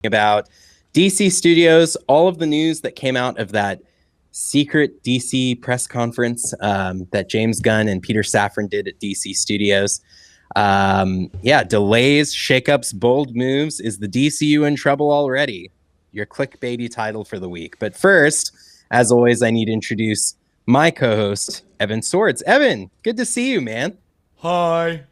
about DC Studios, all of the news that came out of that secret DC press conference that James Gunn and Peter Safran did at DC Studios. Delays, shakeups, bold moves. Is the DCU in trouble already? Your clickbaity title for the week. But first, as always, I need to introduce my co-host, Evan Swords. Evan, good to see you, man. Hi.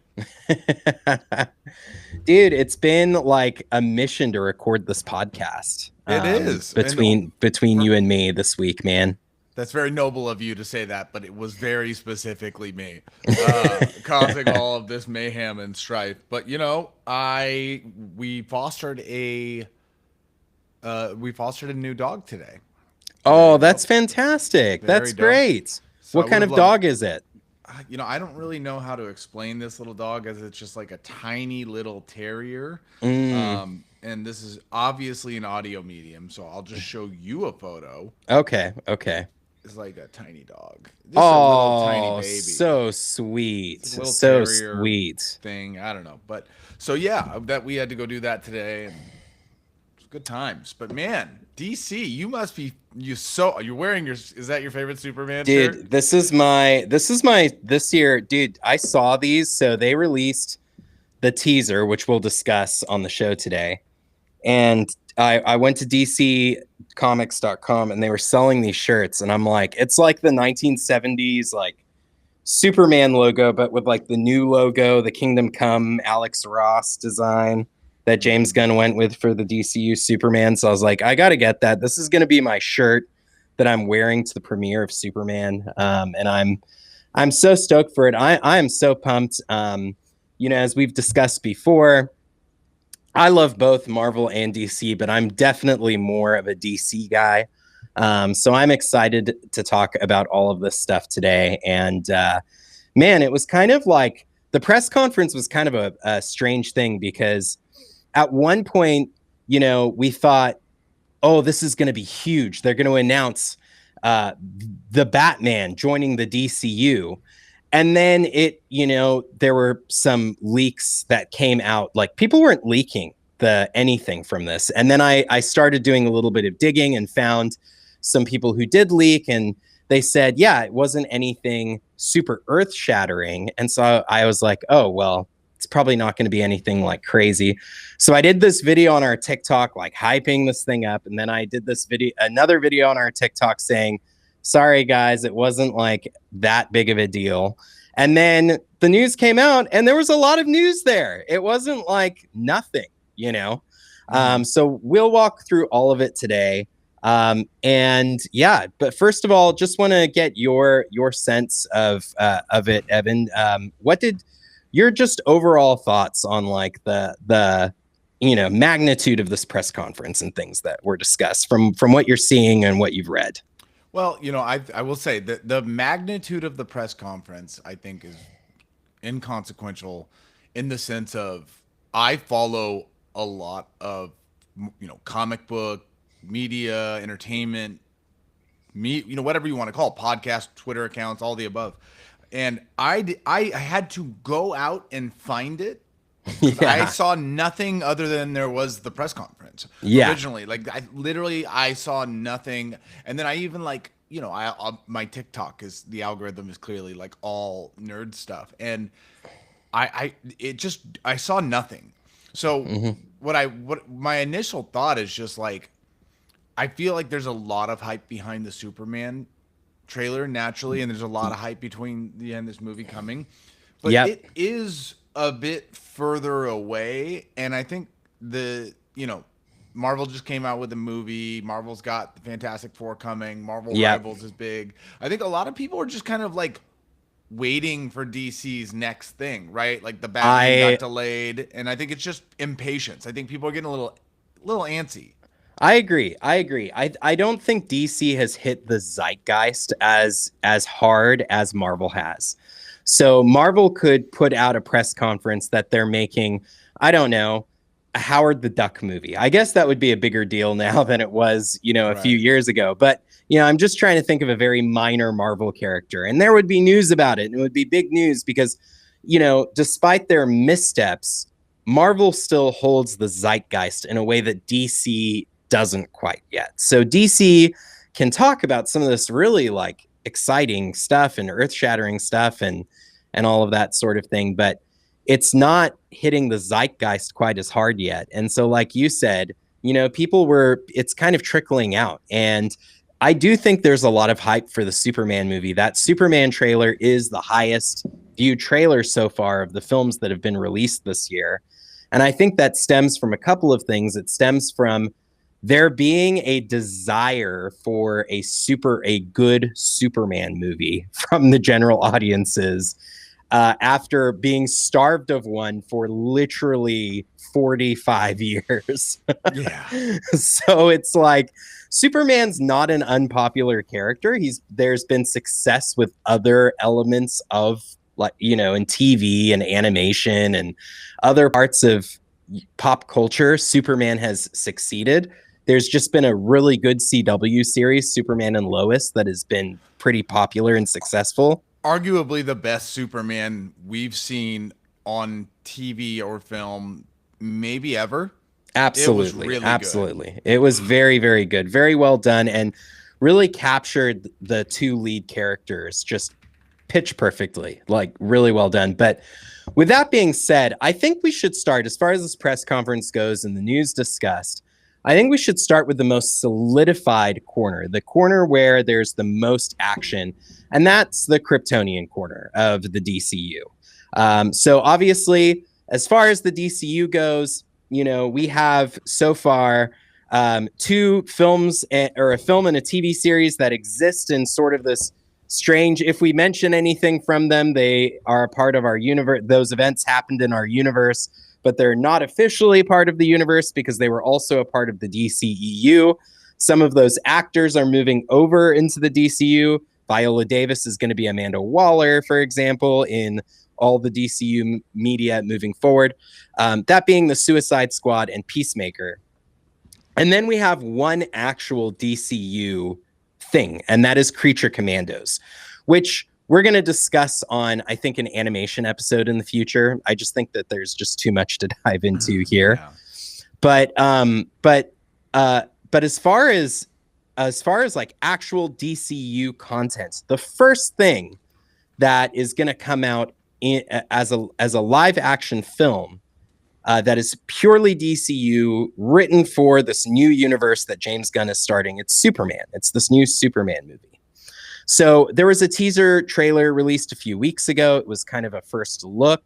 Dude, it's been like a mission to record this podcast. It is between you and me this week, man. That's very noble of you to say that, but it was very specifically me causing all of this mayhem and strife. But you know, we fostered a new dog today. Oh, that's fantastic. That's great. So what kind of dog is it? You know, I don't really know how to explain this little dog, as it's just like a tiny little terrier. And this is obviously an audio medium, so I'll just show you a photo. Okay. It's like a tiny dog. This is a little tiny baby. So sweet. So sweet thing. I don't know. But so yeah, that we had to go do that today, and it's good times. But man, DC, you must be you're wearing is that your favorite Superman shirt? Dude, this is my this year, dude. I saw these, so they released the teaser, which we'll discuss on the show today. And I went to DCcomics.com and they were selling these shirts, and I'm like, it's like the 1970s like Superman logo, but with like the new logo, the Kingdom Come Alex Ross design that James Gunn went with for the DCU Superman. So I was like, I got to get that. This is going to be my shirt that I'm wearing to the premiere of Superman. And I'm so stoked for it. I am so pumped. You know, as we've discussed before, I love both Marvel and DC, but I'm definitely more of a DC guy. So I'm excited to talk about all of this stuff today. And man, it was kind of like the press conference was kind of a strange thing, because at one point, you know, we thought, oh, this is going to be huge. They're going to announce the Batman joining the DCU. And then there were some leaks that came out. Like, people weren't leaking anything from this. And then I started doing a little bit of digging and found some people who did leak, and they said, yeah, it wasn't anything super earth shattering. And so I was like, oh, well, it's probably not going to be anything like crazy. So I did this video on our TikTok, like hyping this thing up. And then I did another video on our TikTok saying, sorry guys, it wasn't like that big of a deal. And then the news came out, and there was a lot of news there. It wasn't like nothing, you know? So we'll walk through all of it today. And yeah, but first of all, just want to get your sense of it, Evan. Your just overall thoughts on like the magnitude of this press conference and things that were discussed from what you're seeing and what you've read? Well, you know, I will say that the magnitude of the press conference, I think, is inconsequential in the sense of I follow a lot of, you know, comic book, media, entertainment, whatever you want to call it, podcast, Twitter accounts, all the above. And I had to go out and find it. Yeah. I saw nothing other than there was the press conference. Yeah. Originally, like I saw nothing. And then I even my TikTok the algorithm is clearly like all nerd stuff. And I saw nothing. So what my initial thought is just like, I feel like there's a lot of hype behind the Superman trailer naturally, and there's a lot of hype between the end of this movie coming, but it is a bit further away. And I think Marvel just came out with a movie. Marvel's got the Fantastic Four coming. Marvel Rivals is big. I think a lot of people are just kind of like waiting for DC's next thing, right? Like the Batman got delayed, and I think it's just impatience. I think people are getting a little antsy. I agree. I don't think DC has hit the zeitgeist as hard as Marvel has. So Marvel could put out a press conference that they're making, I don't know, a Howard the Duck movie. I guess that would be a bigger deal now than it was, a few years ago. But, I'm just trying to think of a very minor Marvel character, and there would be news about it, and it would be big news because, despite their missteps, Marvel still holds the zeitgeist in a way that DC doesn't quite yet. So DC can talk about some of this really like exciting stuff and earth-shattering stuff and all of that sort of thing, but it's not hitting the zeitgeist quite as hard yet. And so like you said, people were it's kind of trickling out. And I do think there's a lot of hype for the Superman movie. That Superman trailer is the highest viewed trailer so far of the films that have been released this year. And I think that stems from a couple of things. It stems from there being a desire for a good Superman movie from the general audiences after being starved of one for literally 45 years. Yeah. So it's like Superman's not an unpopular character. There's been success with other elements of like, in TV and animation and other parts of pop culture. Superman has succeeded. There's just been a really good CW series, Superman and Lois, that has been pretty popular and successful. Arguably the best Superman we've seen on TV or film, maybe ever. Absolutely. It was really absolutely. good. It was very, very good. Very well done and really captured the two lead characters just pitch perfectly. Like really well done. But with that being said, I think we should start as far as this press conference goes and the news discussed. I think we should start with the most solidified corner, the corner where there's the most action, and that's the Kryptonian corner of the DCU. So obviously, as far as the DCU goes, we have so far two films or a film and a TV series that exist in sort of this strange, if we mention anything from them, they are a part of our universe. Those events happened in our universe, but they're not officially part of the universe because they were also a part of the DCEU. Some of those actors are moving over into the DCU. Viola Davis is going to be Amanda Waller, for example, in all the DCU media moving forward. That being the Suicide Squad and Peacemaker. And then we have one actual DCU thing, and that is Creature Commandos, which we're going to discuss on, I think, an animation episode in the future. I just think that there's just too much to dive into here. Yeah. But as far as like actual DCU content, the first thing that is going to come out as a live action film that is purely DCU, written for this new universe that James Gunn is starting, it's Superman. It's this new Superman movie. So there was a teaser trailer released a few weeks ago. It was kind of a first look.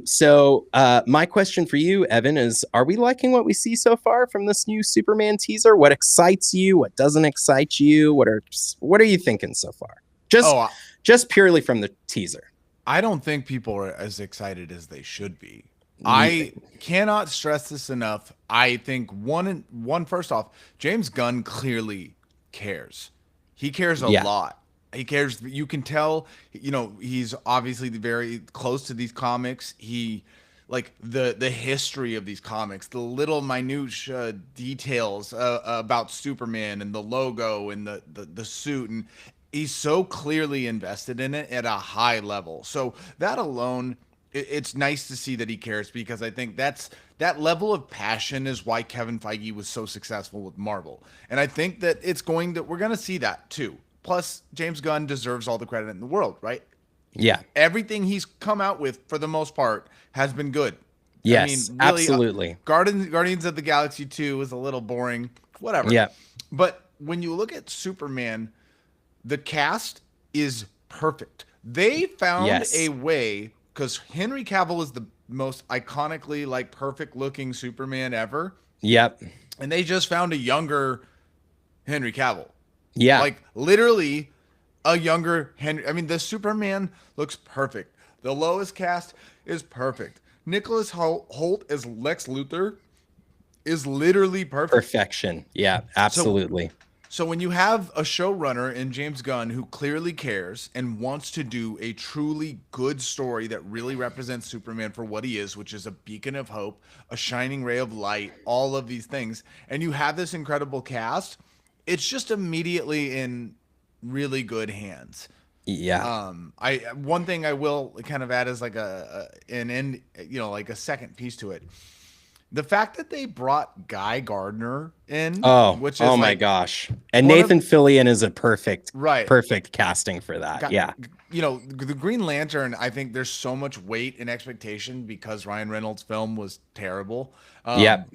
So my question for you, Evan, is, are we liking what we see so far from this new Superman teaser? What excites you? What doesn't excite you? What are you thinking so far? Just purely from the teaser. I don't think people are as excited as they should be. I cannot stress this enough. I think first off, James Gunn clearly cares. He cares a lot. He cares. You can tell, he's obviously very close to these comics. He like the history of these comics, the little minutiae details about Superman and the logo and the suit, and he's so clearly invested in it at a high level. So that alone, it's nice to see that he cares, because I think that level of passion is why Kevin Feige was so successful with Marvel. And I think that we're going to see that too. Plus, James Gunn deserves all the credit in the world, right? Yeah. Everything he's come out with, for the most part, has been good. Yes, I mean, really, absolutely. Guardians of the Galaxy 2 was a little boring, whatever. Yeah. But when you look at Superman, the cast is perfect. They found a way, because Henry Cavill is the most iconically, like, perfect looking Superman ever. Yep. And they just found a younger Henry Cavill. Yeah. Like, literally a younger Henry. I mean, the Superman looks perfect. The Lois cast is perfect. Nicholas Hoult as Lex Luthor is literally perfect. Perfection. Yeah, absolutely. So when you have a showrunner in James Gunn who clearly cares and wants to do a truly good story that really represents Superman for what he is, which is a beacon of hope, a shining ray of light, all of these things, and you have this incredible cast, it's just immediately in really good hands. Yeah. I one thing I will kind of add is like an end, like a second piece to it. The fact that they brought Guy Gardner in, Oh, which oh is my like gosh. And one of Nathan Fillion is a perfect, right, perfect casting for that. got, Yeah. the Green Lantern. I think there's so much weight and expectation because Ryan Reynolds' film was terrible. Yep.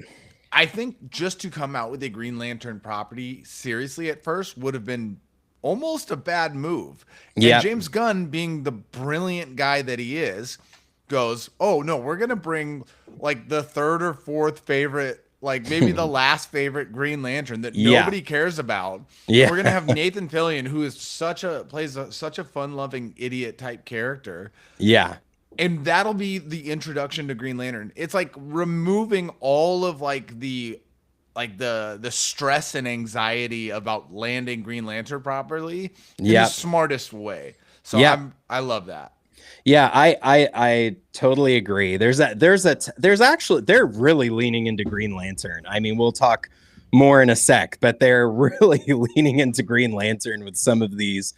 I think just to come out with a Green Lantern property seriously at first would have been almost a bad move. And Yep. James Gunn, being the brilliant guy that he is, goes, "Oh no, we're gonna bring like the third or fourth favorite, like maybe the last favorite Green Lantern that Yeah. nobody cares about, and Yeah. we're gonna have Nathan Fillion, who is such a fun-loving idiot type character." Yeah. And that'll be the introduction to Green Lantern. It's like removing all of the stress and anxiety about landing Green Lantern properly in the Yep. smartest way. So Yep. I love that. Yeah, I totally agree. There's actually they're really leaning into Green Lantern. I mean, we'll talk more in a sec, but they're really leaning into Green Lantern with some of these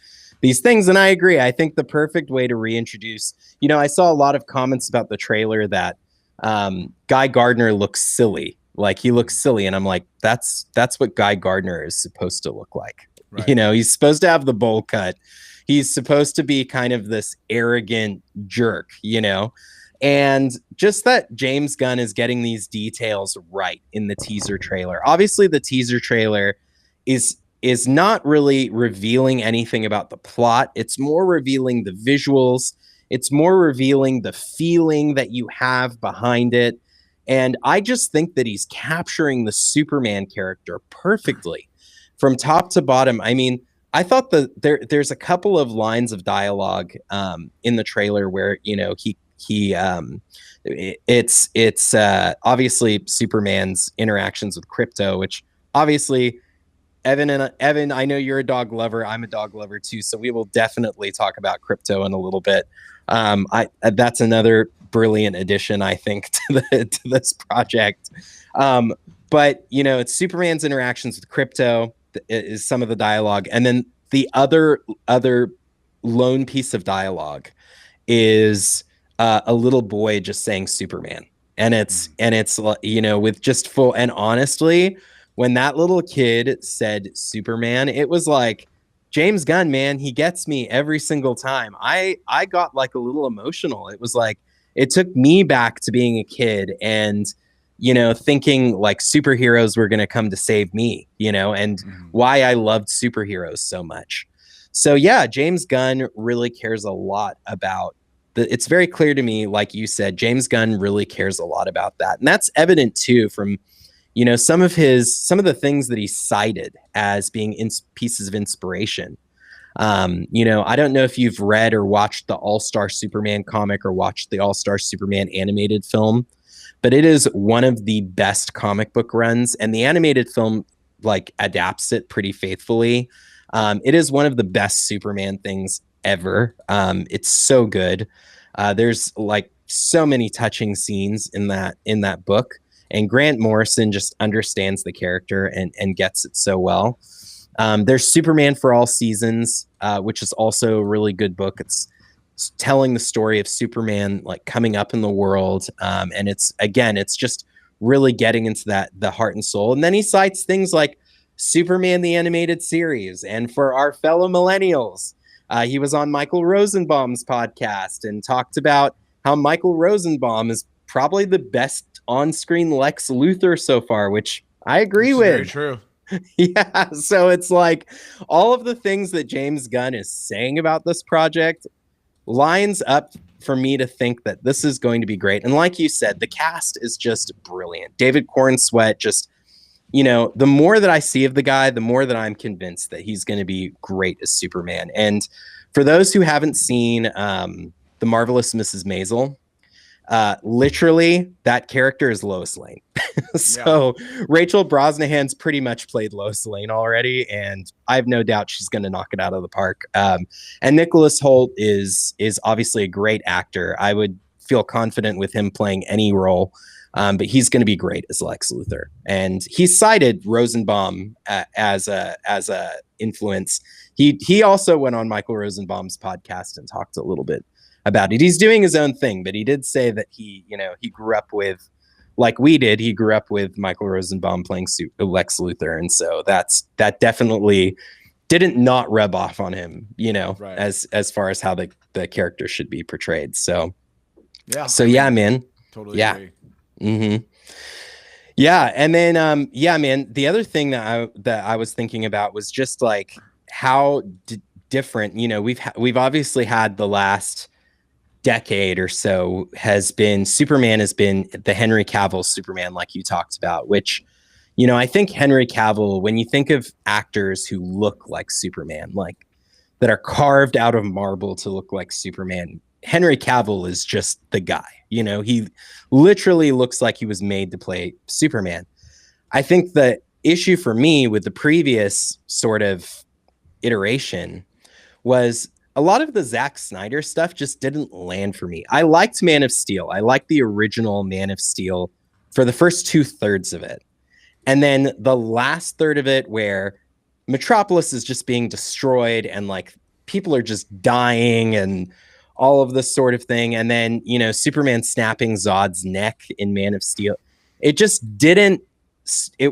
things. And I agree. I think the perfect way to reintroduce, I saw a lot of comments about the trailer that Guy Gardner looks silly. Like he looks silly, and I'm like, that's what Guy Gardner is supposed to look like. Right. He's supposed to have the bowl cut. He's supposed to be kind of this arrogant jerk, and just that James Gunn is getting these details right in the teaser trailer. Obviously, the teaser trailer is not really revealing anything about the plot. It's more revealing the visuals. It's more revealing the feeling that you have behind it. And I just think that he's capturing the Superman character perfectly from top to bottom. I mean, I thought there's a couple of lines of dialogue in the trailer where it's obviously Superman's interactions with Krypto, which obviously Evan, I know you're a dog lover. I'm a dog lover too, so we will definitely talk about Krypto in a little bit. That's another brilliant addition, I think, to this project. But it's Superman's interactions with Krypto is some of the dialogue, and then the other lone piece of dialogue is a little boy just saying Superman, and it's with just full, and honestly, when that little kid said Superman, it was like, James Gunn, man, he gets me every single time. I got like a little emotional. It was like, it took me back to being a kid and, thinking like superheroes were going to come to save me, and why I loved superheroes so much. So yeah, James Gunn really cares a lot about it's very clear to me, like you said, James Gunn really cares a lot about that. And that's evident too from some of the things that he cited as being pieces of inspiration. I don't know if you've read or watched the All-Star Superman comic or watched the All-Star Superman animated film, but it is one of the best comic book runs, and the animated film like adapts it pretty faithfully. It is one of the best Superman things ever. It's so good. There's like so many touching scenes in that book. And Grant Morrison just understands the character and gets it so well. There's Superman for All Seasons, which is also a really good book. It's telling the story of Superman like coming up in the world. And it's just really getting into the heart and soul. And then he cites things like Superman the Animated Series. And for our fellow millennials, he was on Michael Rosenbaum's podcast and talked about how Michael Rosenbaum is probably the best on-screen Lex Luthor so far, which I agree with. Very true. Yeah, so it's like all of the things that James Gunn is saying about this project lines up for me to think that this is going to be great. And like you said, the cast is just brilliant. David Cornsweet, just, the more that I see of the guy, the more that I'm convinced that he's going to be great as Superman. And for those who haven't seen The Marvelous Mrs. Maisel, literally that character is Lois Lane. So yeah. Rachel Brosnahan's pretty much played Lois Lane already, and I have no doubt she's going to knock it out of the park. And Nicholas Hoult is obviously a great actor. I would feel confident with him playing any role, but he's going to be great as Lex Luthor. And he cited Rosenbaum as a influence. He also went on Michael Rosenbaum's podcast and talked a little bit about it. He's doing his own thing, but he did say that he grew up with, like we did, he grew up with Michael Rosenbaum playing Lex Luthor, and so that definitely didn't not rub off on him, Right. as far as how the character should be portrayed. So yeah, so yeah, man. Totally agree. Mm-hmm. Yeah, and then man, the other thing that I was thinking about was just like how different, we've obviously had the last decade or so Superman has been the Henry Cavill Superman, like you talked about, which, I think Henry Cavill, when you think of actors who look like Superman, like that are carved out of marble to look like Superman, Henry Cavill is just the guy. He literally looks like he was made to play Superman. I think the issue for me with the previous sort of iteration was a lot of the Zack Snyder stuff just didn't land for me. I liked Man of Steel. I liked the original Man of Steel for the first 2/3 of it. And then the last third of it, where Metropolis is just being destroyed and like people are just dying and all of this sort of thing. And then, Superman snapping Zod's neck in Man of Steel. It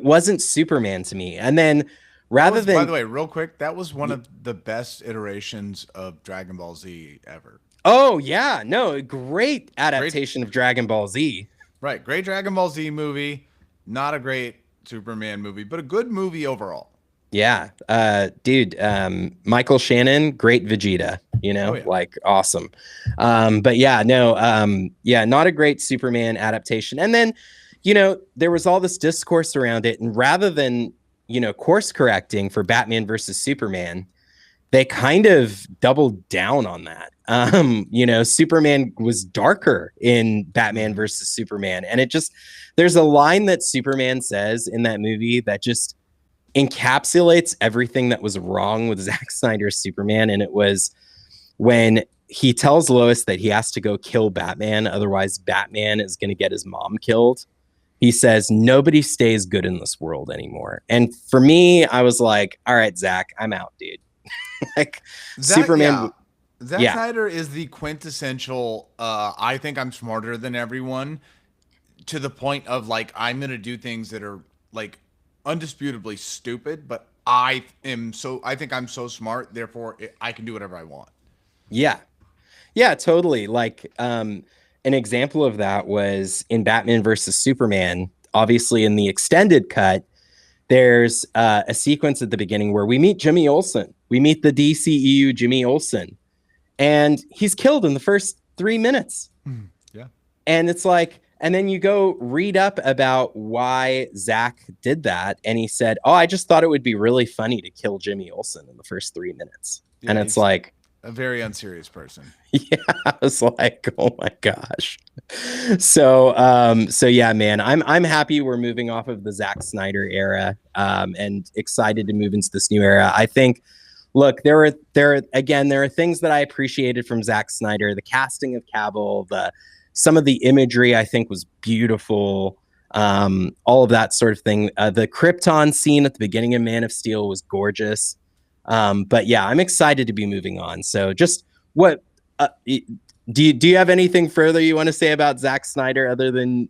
wasn't Superman to me. And then by the way, real quick, that was one of the best iterations of Dragon Ball Z ever. Oh, yeah. No, great adaptation of Dragon Ball Z. Right. Great Dragon Ball Z movie. Not a great Superman movie, but a good movie overall. Yeah. Dude, Michael Shannon, great Vegeta, like awesome. But yeah, no, not a great Superman adaptation. And then, there was all this discourse around it. And rather than, course correcting for Batman versus Superman, they kind of doubled down on that. Superman was darker in Batman versus Superman. And there's a line that Superman says in that movie that just encapsulates everything that was wrong with Zack Snyder's Superman. And it was when he tells Lois that he has to go kill Batman, otherwise Batman is going to get his mom killed. He says, nobody stays good in this world anymore. And for me, I was like, all right, Zack, I'm out, dude. Like Superman. Zack Snyder is the quintessential, I think I'm smarter than everyone, to the point of like, I'm going to do things that are like undisputably stupid, but I think I'm so smart, therefore I can do whatever I want. Yeah, totally. Like, an example of that was in Batman versus Superman. Obviously, in the extended cut, there's a sequence at the beginning where we meet Jimmy Olsen. We meet the DCEU Jimmy Olsen, and he's killed in the first 3 minutes. Yeah. And it's like, and then you go read up about why Zack did that. And he said, I just thought it would be really funny to kill Jimmy Olsen in the first 3 minutes. Yeah, and it's like, a very unserious person. Yeah, I was like, oh my gosh. So yeah, man, I'm happy we're moving off of the Zack Snyder era, and excited to move into this new era. I think, look, there are things that I appreciated from Zack Snyder. The casting of Cavill, some of the imagery I think was beautiful. All of that sort of thing. The Krypton scene at the beginning of Man of Steel was gorgeous. But yeah, I'm excited to be moving on. So just what do you have anything further you want to say about Zack Snyder other than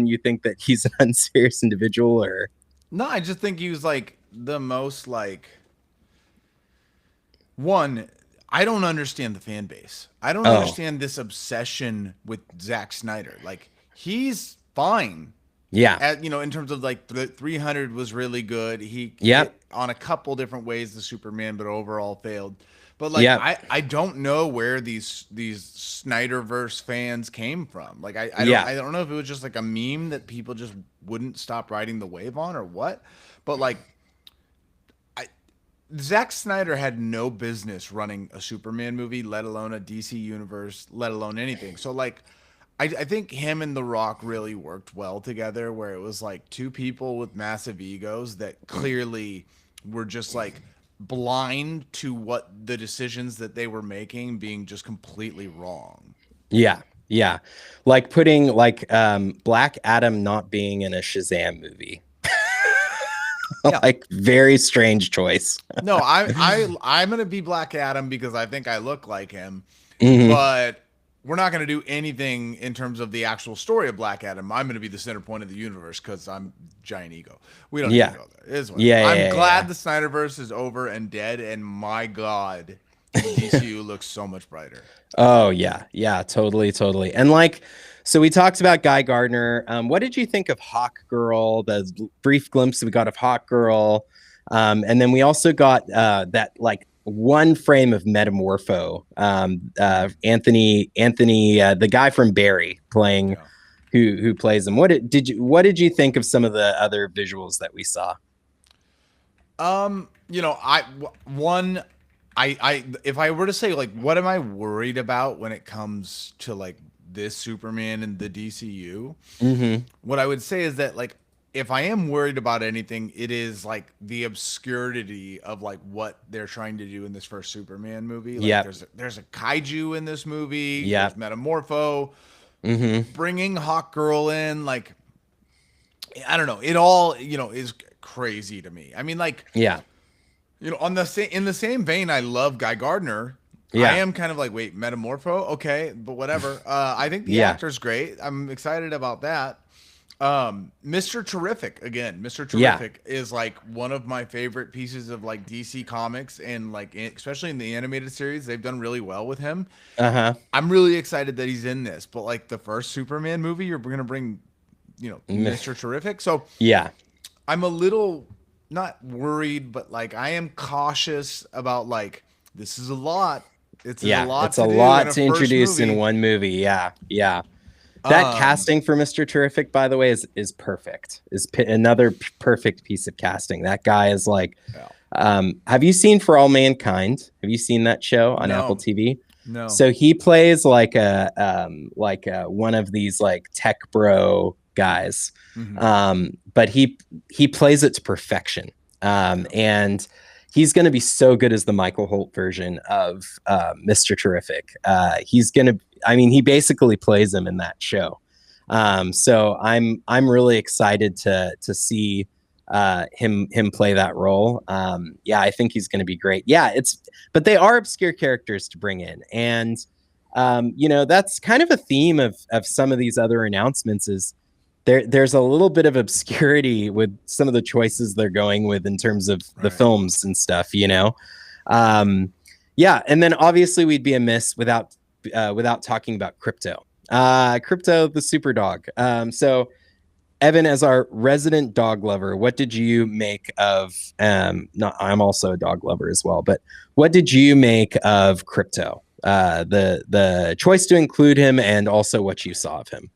you think that he's an unserious individual? Or no, I just think he was like the most like one. I don't understand the fan base. I don't understand this obsession with Zack Snyder. Like, he's fine. Yeah. In terms of like the 300 was really good. He hit on a couple different ways the Superman, but overall failed. But like, I don't know where these Snyderverse fans came from. Like, I don't know if it was just like a meme that people just wouldn't stop riding the wave on or what. But like, Zack Snyder had no business running a Superman movie, let alone a DC universe, let alone anything. So like, I think him and The Rock really worked well together, where it was like two people with massive egos that clearly were just like blind to what the decisions that they were making being just completely wrong. Yeah. Yeah. Like putting like Black Adam not being in a Shazam movie. Yeah. Like, very strange choice. No, I'm gonna be Black Adam because I think I look like him, Hmm. but we're not gonna do anything in terms of the actual story of Black Adam. I'm gonna be the center point of the universe because I'm giant ego. We don't need to Yeah. go there. It is what it is. Yeah, I'm yeah, yeah. glad the Snyderverse is over and dead, and my God, the DCU looks so much brighter. Oh yeah, yeah, totally, totally. And like, so we talked about Guy Gardner. What did you think of Hawk Girl? The brief glimpse we got of Hawk Girl, and then we also got that like one frame of Metamorpho. Anthony, the guy from Barry playing, Yeah. who plays him. What did you think of some of the other visuals that we saw? You know, I if I were to say like what am I worried about when it comes to like this Superman and the DCU, Mm-hmm. what I would say is that like if I am worried about anything, it is like the obscurity of like what they're trying to do in this first Superman movie. Like Yep. there's a kaiju in this movie, there's Yep. Metamorpho, Mm-hmm. bringing Hawk Girl in, like I don't know, it all, you know, is crazy to me. I mean like Yeah. you know, in the same vein, I love Guy Gardner. I Yeah. am kind of like, wait, Metamorpho, okay, but whatever. I think the Yeah. actor's great. I'm excited about that. Mr. Terrific again. Mr. Yeah. Terrific is like one of my favorite pieces of like DC comics, and like especially in the animated series, they've done really well with him. Uh-huh. I'm really excited that he's in this. But like the first Superman movie, you're gonna bring, you know, Mr. Terrific. So Yeah. I'm a little not worried, but like I am cautious about like this is a lot. It's a Yeah, lot it's a to do in lot a to first introduce in movie. one movie. Yeah, yeah. That casting for Mr. Terrific, by the way, is perfect. Another perfect piece of casting. That guy is like, Yeah. have you seen For All Mankind? Have you seen that show on Apple No, TV? no. So he plays like one of these like tech bro guys, Hmm. but he plays it to perfection. Yeah. And he's going to be so good as the Michael Holt version of Mr. Terrific. He's going to, I mean, he basically plays him in that show. So I'm really excited to see him play that role. Yeah, I think he's going to be great. Yeah, but they are obscure characters to bring in, and that's kind of a theme of some of these other announcements is there's a little bit of obscurity with some of the choices they're going with in terms of the Right. films and stuff, yeah, and then obviously we'd be amiss without talking about Krypto. Krypto, the super dog. So Evan, as our resident dog lover, what did you make of not I'm also a dog lover as well, but what did you make of Krypto? The choice to include him and also what you saw of him.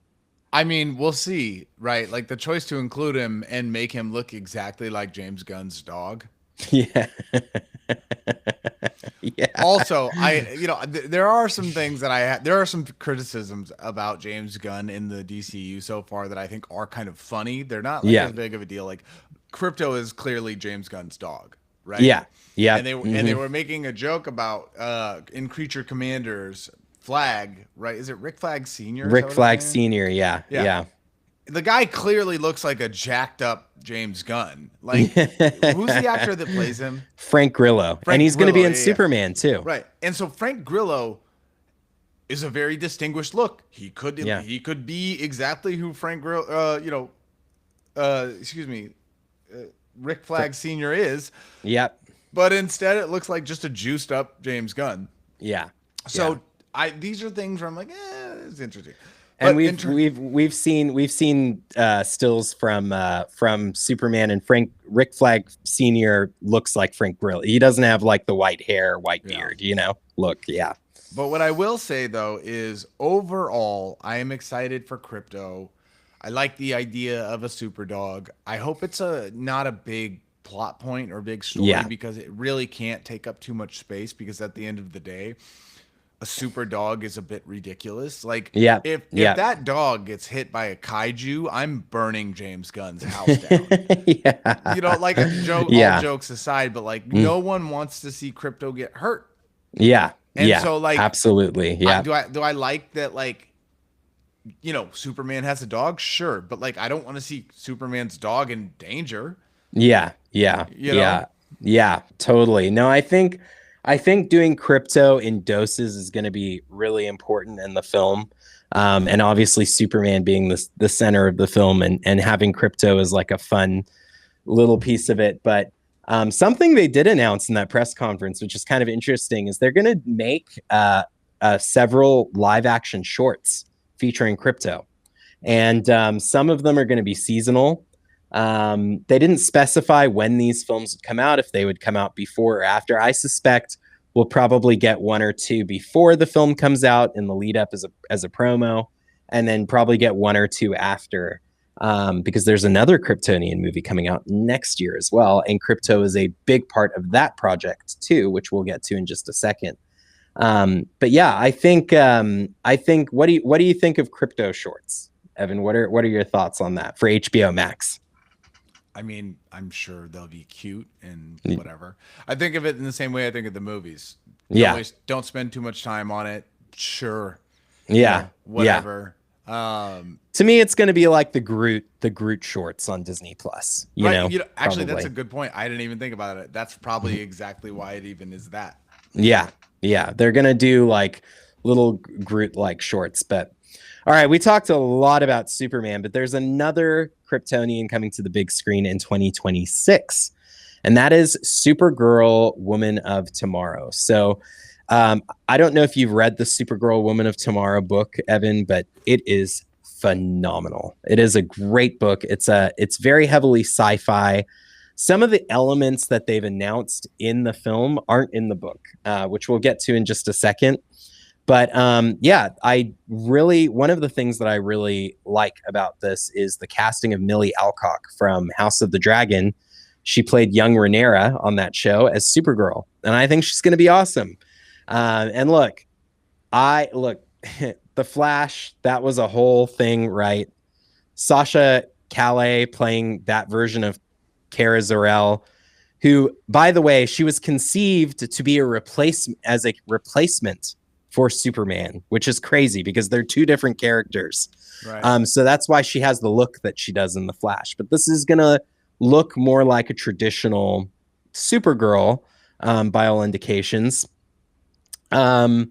I mean, we'll see, right? Like the choice to include him and make him look exactly like James Gunn's dog. Yeah. Yeah. Also, there are some things that there are some criticisms about James Gunn in the DCU so far that I think are kind of funny. They're not like Yeah. as big of a deal. Like Krypto is clearly James Gunn's dog, right? Yeah. Yeah. And they were making a joke about in Creature Commander's Flag, right? Is it Rick Flag Senior? Rick Flag Senior. Yeah. Yeah. Yeah. The guy clearly looks like a jacked up James Gunn. Like, who's the actor that plays him? Frank Grillo. And he's going to be in Superman too. Right. And so Frank Grillo is a very distinguished look. He could be exactly who Frank Grillo, Rick Flag Sr. is. Yep. But instead it looks like just a juiced up James Gunn. Yeah. So these are things where I'm like, it's interesting. And we've seen stills from Superman, and Rick Flag Senior looks like Frank Grillo. He doesn't have like the white hair, white beard, look. Yeah. But what I will say though is overall, I am excited for Krypto. I like the idea of a super dog. I hope it's not a big plot point or big story because it really can't take up too much space, because at the end of the day, a super dog is a bit ridiculous. Like, if that dog gets hit by a kaiju, I'm burning James Gunn's house down. Like a joke. All jokes aside, but like no one wants to see Krypto get hurt. Yeah, and so like absolutely. Yeah. Do I like that? Like, Superman has a dog, sure, but like I don't want to see Superman's dog in danger. Yeah, You know? yeah, totally. No, I think doing Krypto in doses is going to be really important in the film. And obviously Superman being the center of the film, and having Krypto as like a fun little piece of it. But something they did announce in that press conference, which is kind of interesting, is they're going to make several live action shorts featuring Krypto. And some of them are going to be seasonal. They didn't specify when these films would come out, if they would come out before or after. I suspect we'll probably get one or two before the film comes out in the lead up as a promo, and then probably get one or two after, because there's another Kryptonian movie coming out next year as well, and Krypto is a big part of that project too, which we'll get to in just a second. But yeah, I think what do you think of Krypto shorts, Evan? What are your thoughts on that for HBO Max? I mean, I'm sure they'll be cute and whatever. I think of it in the same way I think of the movies. Yeah, Don't spend too much time on it. Sure, yeah, yeah. whatever. To me, it's going to be like the Groot shorts on Disney Plus. Right. Actually, that's probably. a good point. I didn't even think about it. That's probably exactly why it even is that. Yeah, yeah. They're going to do like little Groot like shorts. But all right, we talked a lot about Superman, but there's another Kryptonian coming to the big screen in 2026, and that is Supergirl, Woman of Tomorrow. So I don't know if you've read the Supergirl, Woman of Tomorrow book, Evan, but it is phenomenal. It is a great book. It's very heavily sci-fi. Some of the elements that they've announced in the film aren't in the book, which we'll get to in just a second. But yeah, one of the things that I really like about this is the casting of Millie Alcock from House of the Dragon. She played young Rhaenyra on that show as Supergirl, and I think she's going to be awesome. And look, the Flash, that was a whole thing, right? Sasha Calais playing that version of Kara Zor-El, who, by the way, she was conceived to be a replacement for Superman, which is crazy because they're two different characters. Right. So that's why she has the look that she does in the Flash. But this is gonna look more like a traditional Supergirl, by all indications. So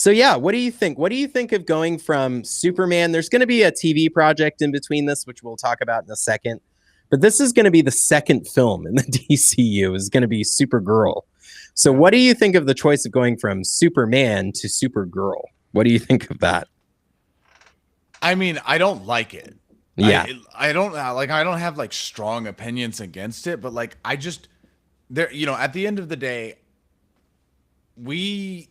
yeah, what do you think? What do you think of going from Superman? There's going to be a TV project in between this, which we'll talk about in a second. But this is going to be the second film in the DCU. Is going to be Supergirl. So what do you think of the choice of going from Superman to Supergirl? What do you think of that? I mean, I don't like it. Yeah. I don't have like strong opinions against it, but like I just there, at the end of the day, we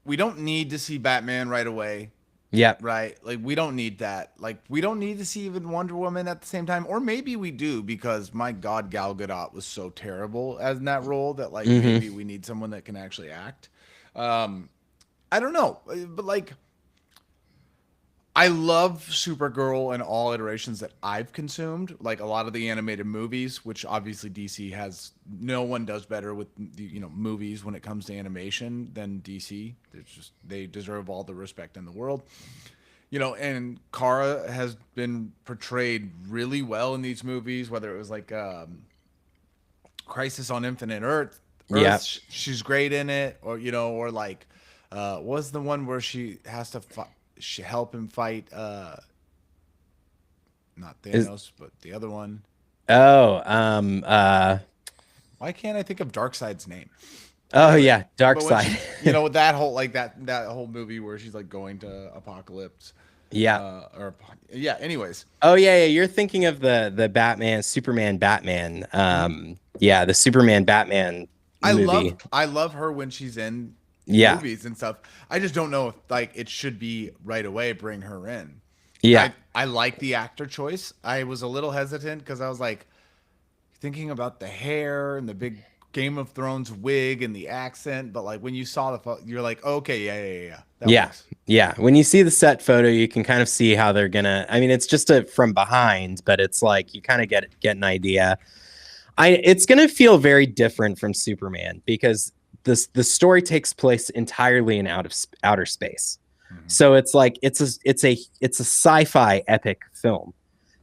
don't need to see Batman right away. Yeah. Right. Like we don't need that. Like we don't need to see even Wonder Woman at the same time. Or maybe we do because my God, Gal Gadot was so terrible as in that role that like maybe we need someone that can actually act. I don't know. But like I love Supergirl in all iterations that I've consumed, like a lot of the animated movies, which obviously DC has. No one does better with movies when it comes to animation than DC. They deserve all the respect in the world. And Kara has been portrayed really well in these movies, whether it was like Crisis on Infinite Earth. Yeah. She's great in it, or like what was the one where she has to help him fight not Thanos, but the other one. Why can't I think of Darkseid's name? Oh yeah, Darkseid. That whole like that whole movie where she's like going to Apocalypse. Yeah. Anyways. Oh yeah. You're thinking of the Batman, Superman, Batman. Yeah, the Superman Batman movie. I love her when she's in movies and stuff. I just don't know if like it should be right away bring her in. Yeah. I like the actor choice. I was a little hesitant because I was like thinking about the hair and the big Game of Thrones wig and the accent, but like when you saw you're like, okay, yeah. That works. Yeah. When you see the set photo, you can kind of see how they're gonna. I mean, it's just from behind, but it's like you kind of get an idea. It's gonna feel very different from Superman because the story takes place entirely in outer space. So it's like it's a sci-fi epic film.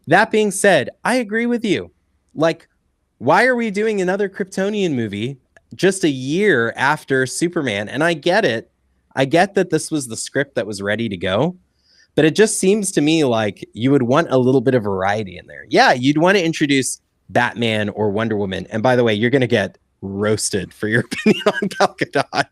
That being said, I agree with you. like, why are we doing another Kryptonian movie just a year after Superman? And I get it. I get that this was the script that was ready to go, but it just seems to me like you would want a little bit of variety in there. Yeah, you'd want to introduce Batman or Wonder Woman. And by the way, you're going to get roasted for your opinion on Gal Gadot.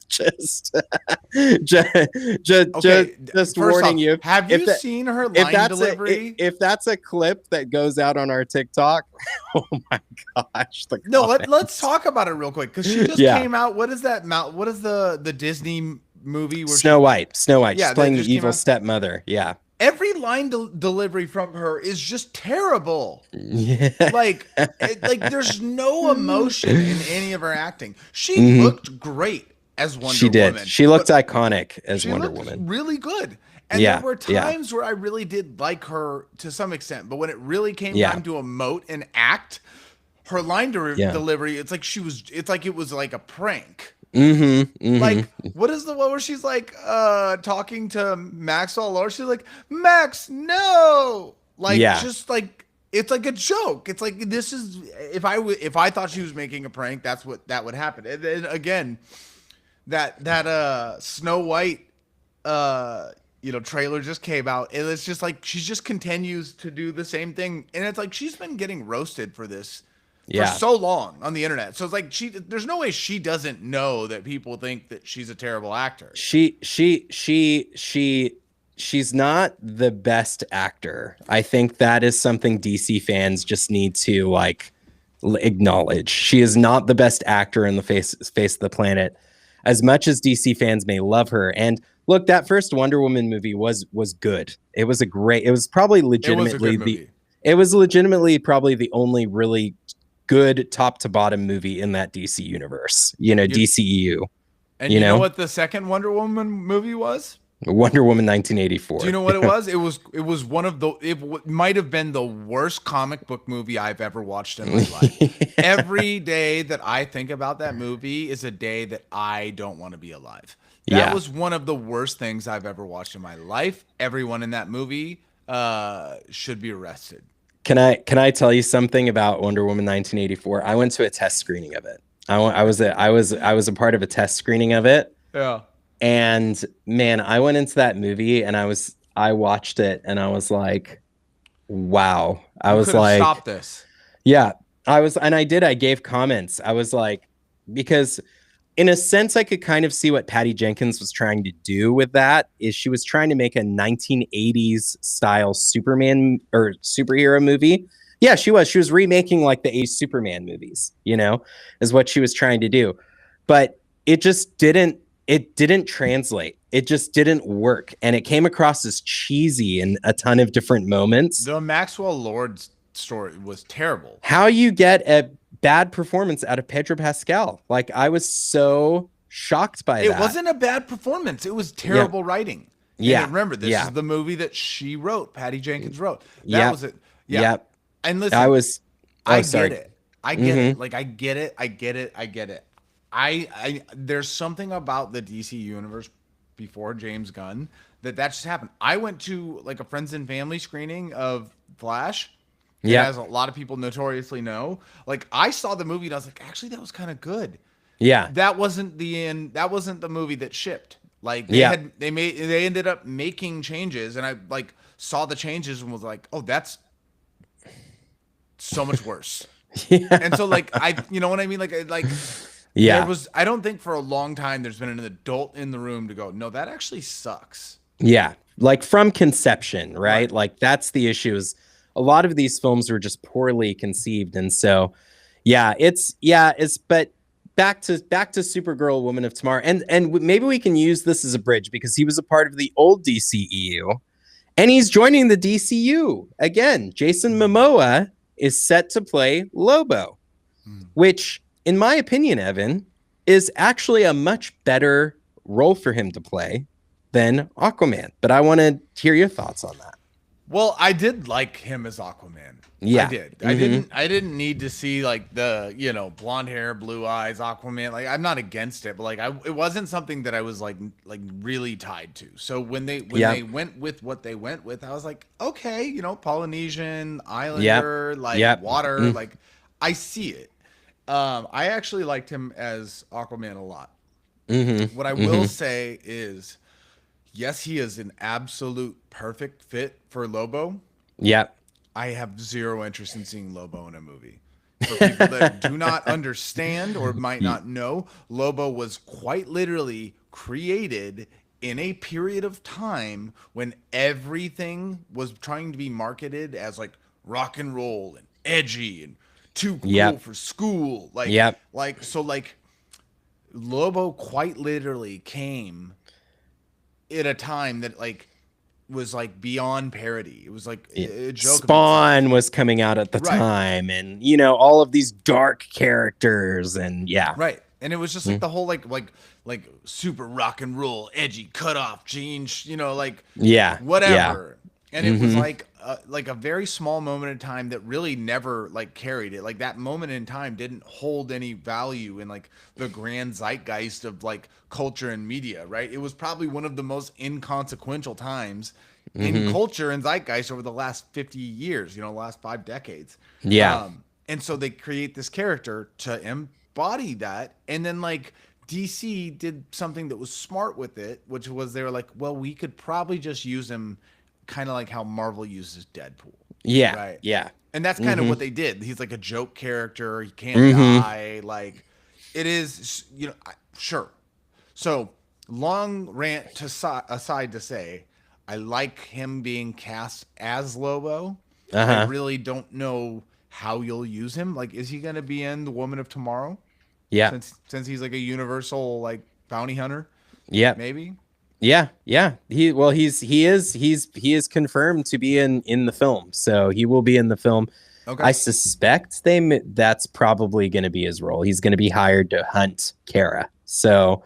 Just warning you. Have you seen her line delivery? If that's a clip that goes out on our TikTok, oh my gosh! Let's talk about it real quick because she just came out. What is that? What is the Disney movie? Where Snow White. Yeah, she's playing the evil stepmother. Yeah. Every line delivery from her is just terrible. Yeah. Like there's no emotion in any of her acting. She looked great as Wonder Woman. She did. She looked iconic as Wonder Woman. Really good. And there were times where I really did like her to some extent, but when it really came time to emote and act, her line delivery, it's like it was like a prank. Like, what is the one where she's like talking to Maxwell, or she's like, Max, no, like just like it's like a joke. It's like, this is, if I thought she was making a prank, that would happen. And then again, that Snow White trailer just came out, and it's just like she just continues to do the same thing, and it's like she's been getting roasted for this for so long on the internet. So it's like there's no way she doesn't know that people think that she's a terrible actor. She's not the best actor. I think that is something DC fans just need to like acknowledge. She is not the best actor in the face of the planet. As much as DC fans may love her, and look, that first Wonder Woman movie was good. It was probably legitimately probably the only really good top to bottom movie in that DC universe, DCEU. And you know what the second Wonder Woman movie was? Wonder Woman 1984. Do you know what it was? It was one of it might have been the worst comic book movie I've ever watched in my life. Every day that I think about that movie is a day that I don't want to be alive. That was one of the worst things I've ever watched in my life. Everyone in that movie should be arrested. Can I tell you something about Wonder Woman 1984? I went to a test screening of it. I was a part of a test screening of it. Yeah. And man, I went into that movie and I watched it and I was like, wow. I was like, stop this. Yeah. I gave comments. I was like, because in a sense, I could kind of see what Patty Jenkins was trying to do with that. Is she was trying to make a 1980s style Superman or superhero movie. Yeah, she was. She was remaking like the 80s Superman movies, is what she was trying to do. But it just didn't translate. It just didn't work. And it came across as cheesy in a ton of different moments. The Maxwell Lord story was terrible. How you get a bad performance out of Pedro Pascal. Like, I was so shocked by that. It wasn't a bad performance. It was terrible writing. And remember, this is the movie that she wrote. Patty Jenkins wrote. That was it. Yeah. Yep. And listen, I get it. I get it. Like, I get it. There's something about the DC universe before James Gunn that just happened. I went to like a friends and family screening of Flash. Yeah, as a lot of people notoriously know. Like, I saw the movie and I was like, actually, that was kind of good. Yeah, that wasn't the end. That wasn't the movie that shipped. Like, they ended up making changes, and I like saw the changes and was like, oh, that's so much worse. And so like you know what I mean? There was, I don't think for a long time there's been an adult in the room to go, no, that actually sucks. Yeah, like from conception, right? Like, that's the issue. Is a lot of these films were just poorly conceived, and so but back to Supergirl, Woman of Tomorrow, and maybe we can use this as a bridge because he was a part of the old DCEU, and he's joining the DCU again. Jason Momoa is set to play Lobo, which, in my opinion, Evan, is actually a much better role for him to play than Aquaman. But I want to hear your thoughts on that. Well, I did like him as Aquaman. Yeah, I did. I didn't need to see like the blonde hair, blue eyes Aquaman. Like, I'm not against it, but like it wasn't something that I was like really tied to. So when they went with what they went with, I was like, okay, Polynesian Islander, water, like I see it. I actually liked him as Aquaman a lot. Mm-hmm. What I will Mm-hmm. say is, yes, he is an absolute perfect fit for Lobo. Yep. I have zero interest in seeing Lobo in a movie. For people that do not understand or might Y- not know, Lobo was quite literally created in a period of time when everything was trying to be marketed as like rock and roll and edgy and too cool Yep. for school. Yep. Like Lobo quite literally came at a time that like was like beyond parody. It was like Yeah. a joke of itself. Spawn was coming out at the Right. time, and all of these dark characters, and yeah. Right. And it was just like Mm. the whole like super rock and roll, edgy, cut off jeans, like Yeah. Yeah. whatever. And it was Mm-hmm. like a very small moment in time that really never like carried it. Like that moment in time didn't hold any value in like the grand zeitgeist of like culture and media, right? It was probably one of the most inconsequential times in Mm-hmm. culture and zeitgeist over the last 50 years, last 5 decades. Yeah. And so they create this character to embody that. And then like DC did something that was smart with it, which was they were like, well, we could probably just use him kind of like how Marvel uses Deadpool. Yeah. Right. Yeah. And that's kind of Mm-hmm. what they did. He's like a joke character. He can't Mm-hmm. die. Like it is, sure. So long rant aside to say, I like him being cast as Lobo. I Uh-huh. really don't know how you'll use him. Like, is he going to be in The Woman of Tomorrow? Yeah. Since he's like a universal like bounty hunter, Yeah. maybe. Yeah, yeah. He is confirmed to be in the film, so he will be in the film. Okay. I suspect that's probably going to be his role. He's going to be hired to hunt Kara, so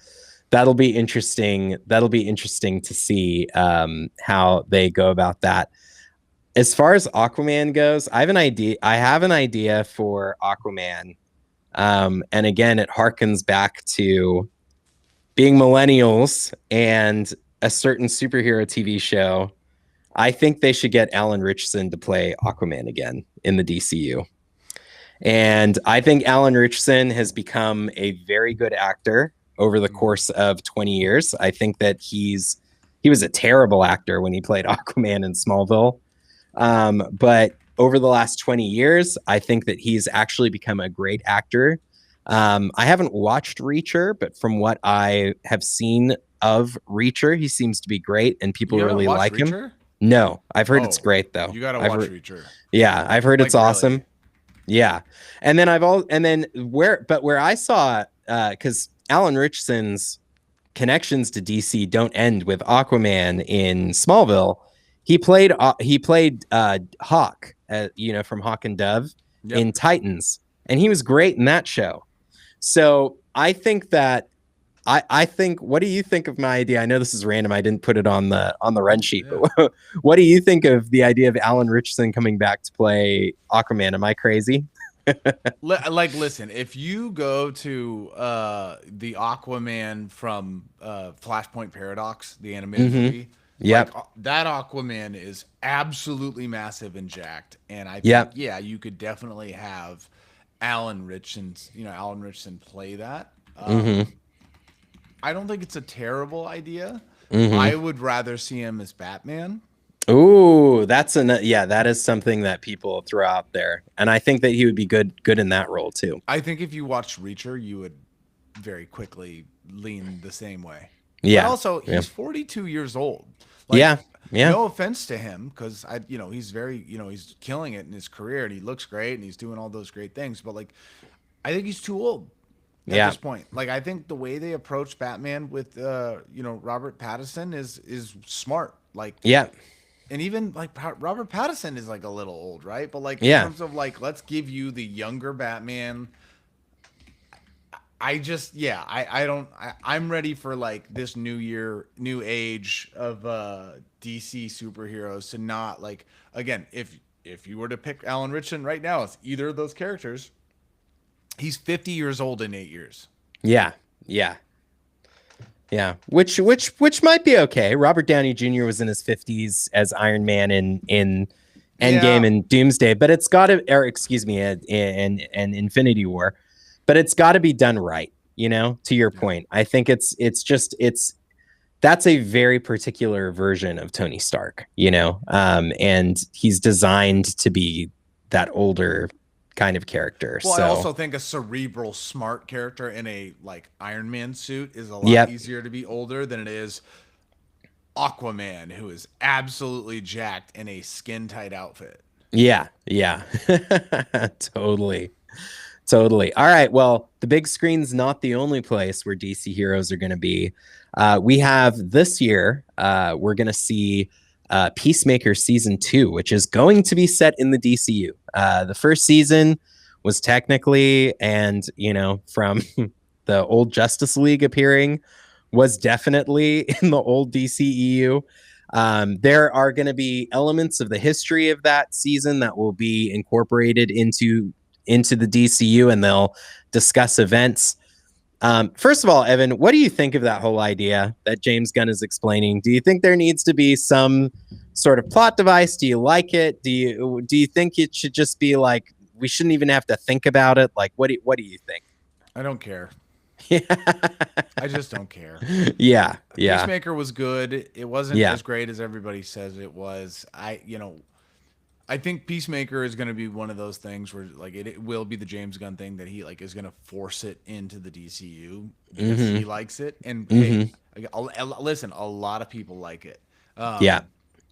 that'll be interesting. That'll be interesting to see how they go about that. As far as Aquaman goes, I have an idea. I have an idea for Aquaman, and again, it harkens back to being millennials and a certain superhero TV show. I think they should get Alan Richardson to play Aquaman again in the DCU. And I think Alan Richardson has become a very good actor over the course of 20 years. I think that he was a terrible actor when he played Aquaman in Smallville. But over the last 20 years, I think that he's actually become a great actor. I haven't watched Reacher, but from what I have seen of Reacher, he seems to be great and people You haven't really watched like him. Reacher? No, I've heard it's Oh, great though. you gotta I've watch heard, Reacher. yeah, I've heard it's Like, awesome. really. Yeah. And then where I saw because Alan Richardson's connections to DC don't end with Aquaman in Smallville. He played Hawk, from Hawk and Dove Yep. in Titans, and he was great in that show. So I think that I think. What do you think of my idea? I know this is random. I didn't put it on the run sheet, but what do you think of the idea of Alan Richardson coming back to play Aquaman? Am I crazy? Like, listen, if you go to the Aquaman from Flashpoint Paradox, the animated movie, Yep. like that Aquaman is absolutely massive and jacked, and I think Yep. yeah, you could definitely have Alan Richardson play that. I don't think it's a terrible idea. I would rather see him as Batman. Ooh, that is something that people throw out there, and I think that he would be good in that role too. I think if you watched Reacher, you would very quickly lean the same way. Yeah. But also, he's Yeah. 42 years old. Like, Yeah. Yeah. No offense to him, because he's very, he's killing it in his career, and he looks great, and he's doing all those great things. But like, I think he's too old at Yeah. this point. Like, I think the way they approach Batman with, Robert Pattinson is smart. Like, Yeah. and even like Robert Pattinson is like a little old, right? But like in Yeah. terms of like, let's give you the younger Batman. I'm ready for like this new age of DC superheroes to not like, again, if you were to pick Alan Richardson right now, it's either of those characters. He's 50 years old in 8 years. Yeah. Yeah. Yeah. Which might be okay. Robert Downey Jr. was in his 50s as Iron Man in Yeah. Endgame and Doomsday, but it's got to, or excuse me, and Infinity War, but it's got to be done right. You know, to your Yeah. point, I think it's that's a very particular version of Tony Stark. You know, and he's designed to be that older kind of character. Well, I So, also think a cerebral, smart character in a like Iron Man suit is a lot yep, easier to be older than it is Aquaman, who is absolutely jacked in a skin tight outfit. yeah, yeah, totally. Totally. All right. Well, the big screen's not the only place where DC heroes are going to be. We have this year, we're going to see Peacemaker season 2, which is going to be set in the DCU. The first season was technically, and, you know, from the old Justice League appearing, was definitely in the old DCEU. There are going to be elements of the history of that season that will be incorporated into the DCU, and they'll discuss events. First of all, Evan, what do you think of that whole idea that James Gunn is explaining? Do you think there needs to be some sort of plot device? Do you like it? Do you think it should just be like we shouldn't even have to think about it? Like, what do you think? I don't care. I just don't care. Yeah, yeah, Peacemaker was good. It wasn't yeah. as great as everybody says it was. I think Peacemaker is going to be one of those things where like it will be the James Gunn thing that he like is going to force it into the DCU because Mm-hmm. he likes it. And hey, Mm-hmm. listen, a lot of people like it, Yeah,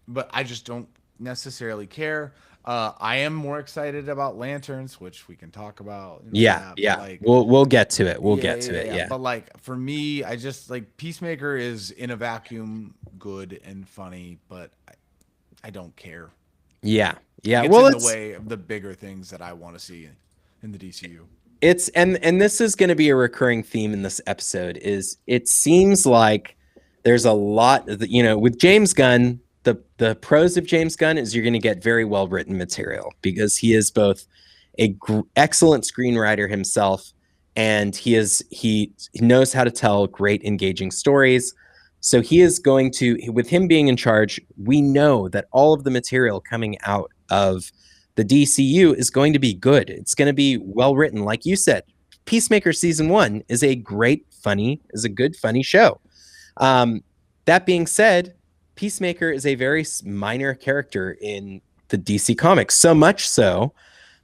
but I just don't necessarily care. I am more excited about Lanterns, which we can talk about, yeah, that. But yeah. like, We'll get to it. We'll yeah, get yeah, to it. yeah. Yeah. But like for me, I just like Peacemaker is in a vacuum, good and funny, but I don't care. Yeah. It Yeah. gets Well, in the it's way of the bigger things that I want to see in the DCU. it's and this is going to be a recurring theme in this episode is it seems like there's a lot of you know, with James Gunn, the pros of James Gunn is you're going to get very well written material because he is both excellent screenwriter himself, and he knows how to tell great engaging stories. So he is going to, with him being in charge, we know that all of the material coming out of the DCU is going to be good. It's going to be well written. Like you said, Peacemaker season 1 is a good, funny show. Um, that being said, Peacemaker is a very minor character in the DC comics, so much so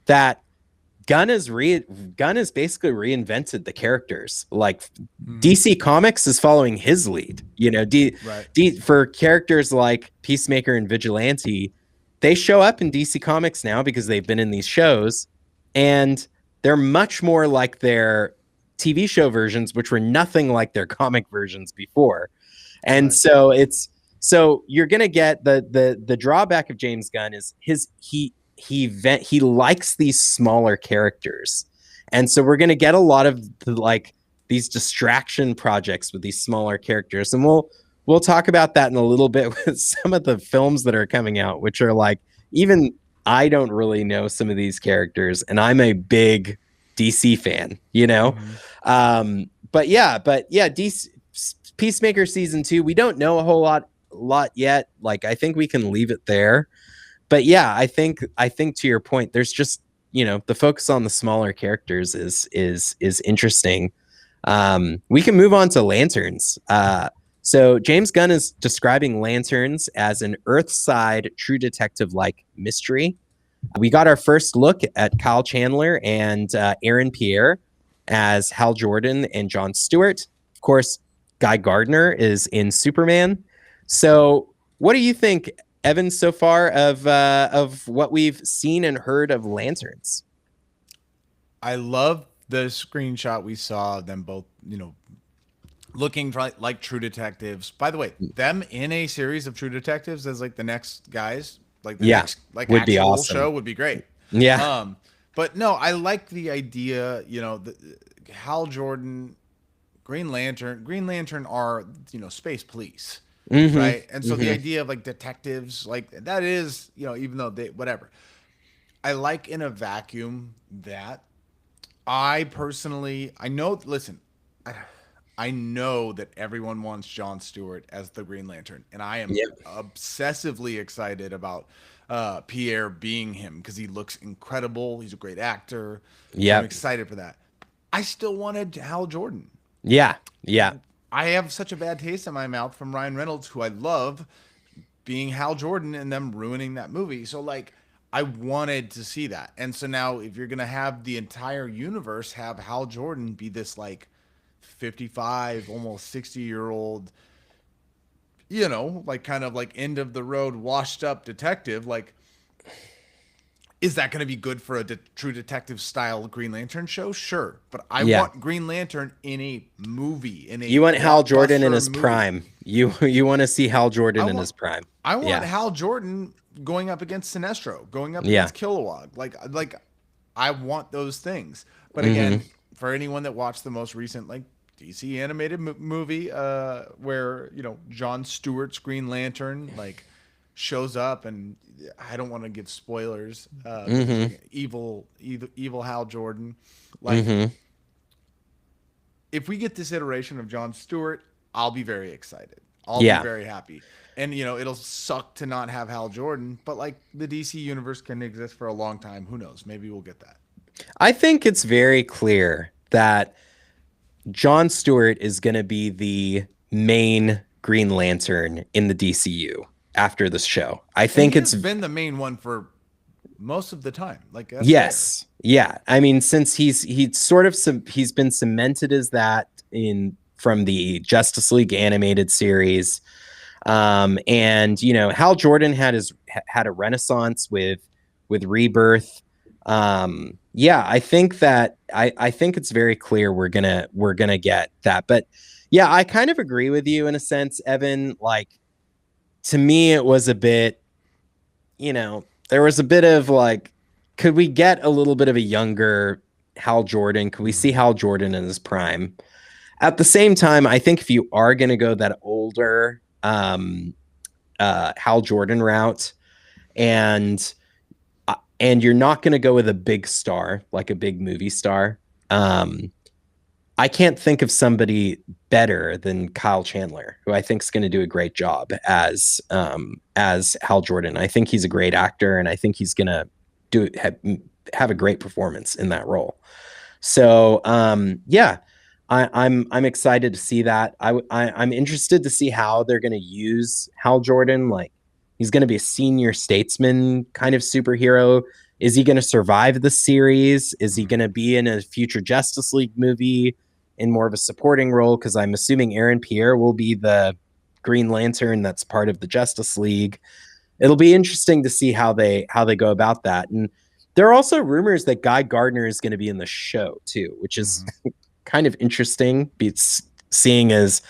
that Gunn has basically reinvented the characters. Like DC Comics is following his lead. You know, Right. For characters like Peacemaker and Vigilante, they show up in DC Comics now because they've been in these shows, and they're much more like their TV show versions, which were nothing like their comic versions before. And Right. so you're gonna get the drawback of James Gunn is he likes these smaller characters, and so we're gonna get a lot of like these distraction projects with these smaller characters, and we'll talk about that in a little bit with some of the films that are coming out, which are like even I don't really know some of these characters, and I'm a big DC fan, you know. Mm-hmm. But yeah, DC Peacemaker season 2, we don't know a whole lot yet. Like I think we can leave it there. But yeah, I think to your point, there's just you know the focus on the smaller characters is interesting. We can move on to Lanterns. So James Gunn is describing Lanterns as an Earthside True Detective like mystery. We got our first look at Kyle Chandler and Aaron Pierre as Hal Jordan and John Stewart. Of course, Guy Gardner is in Superman. So, what do you think, Evan, so far of what we've seen and heard of Lanterns? I love the screenshot we saw of them both, looking like true detectives. By the way, them in a series of true detectives as like the next guys, like the Yeah, next like would be actual awesome. show would be great. Yeah, But no, I like the idea, Hal Jordan, Green Lantern are, space police, mm-hmm, right? And so the mm-hmm. idea of like detectives, like that is, even though they whatever. I like in a vacuum that I personally, I know, listen, I know that everyone wants Jon Stewart as the Green Lantern, and I am Yep. obsessively excited about Pierre being him because he looks incredible. He's a great actor, so I'm Yep. excited for that. I still wanted Hal Jordan. Yeah. Yeah. I have such a bad taste in my mouth from Ryan Reynolds, who I love, being Hal Jordan and them ruining that movie. So like I wanted to see that. And so now if you're gonna have the entire universe have Hal Jordan be this like 55, almost 60-year-old, like kind of like end of the road washed up detective, like is that going to be good for a true detective style Green Lantern show? Sure, but I Yeah. want Green Lantern in a movie, in a You want Hal Jordan in blockbuster his movie. prime. You want to see Hal Jordan I in want his prime. I want Yeah. Hal Jordan going up against Sinestro, going up Yeah. against Kilowog. Like I want those things. But Mm-hmm. again, for anyone that watched the most recent like DC animated movie, where Jon Stewart's Green Lantern like shows up, and I don't want to give spoilers, because Mm-hmm. again, evil Hal Jordan, like Mm-hmm. if we get this iteration of Jon Stewart, I'll be very excited. I'll be Yeah. very happy. And it'll suck to not have Hal Jordan, but like the DC universe can exist for a long time. Who knows? Maybe we'll get that. I think it's very clear that Jon Stewart is going to be the main Green Lantern in the DCU after this show. I And think he it's has been the main one for most of the time. Like that's yes. Yeah. I mean, since he's been cemented as that in from the Justice League animated series. And Hal Jordan had a renaissance with Rebirth. Yeah, I think that I think it's very clear we're gonna get that. But yeah, I kind of agree with you in a sense, Evan. Like to me, it was a bit, there was a bit of like, could we get a little bit of a younger Hal Jordan? Could we see Hal Jordan in his prime? At the same time, I think if you are gonna go that older Hal Jordan route, and you're not going to go with a big star like a big movie star. I can't think of somebody better than Kyle Chandler, who I think is going to do a great job as Hal Jordan. I think he's a great actor, and I think he's going to have a great performance in that role. So yeah. I'm excited to see that. I'm interested to see how they're going to use Hal Jordan. Like he's going to be a senior statesman kind of superhero. Is he going to survive the series? Is he going to be in a future Justice League movie in more of a supporting role? Because I'm assuming Aaron Pierre will be the Green Lantern that's part of the Justice League. It'll be interesting to see how they go about that. And there are also rumors that Guy Gardner is going to be in the show too, which is kind of interesting, seeing as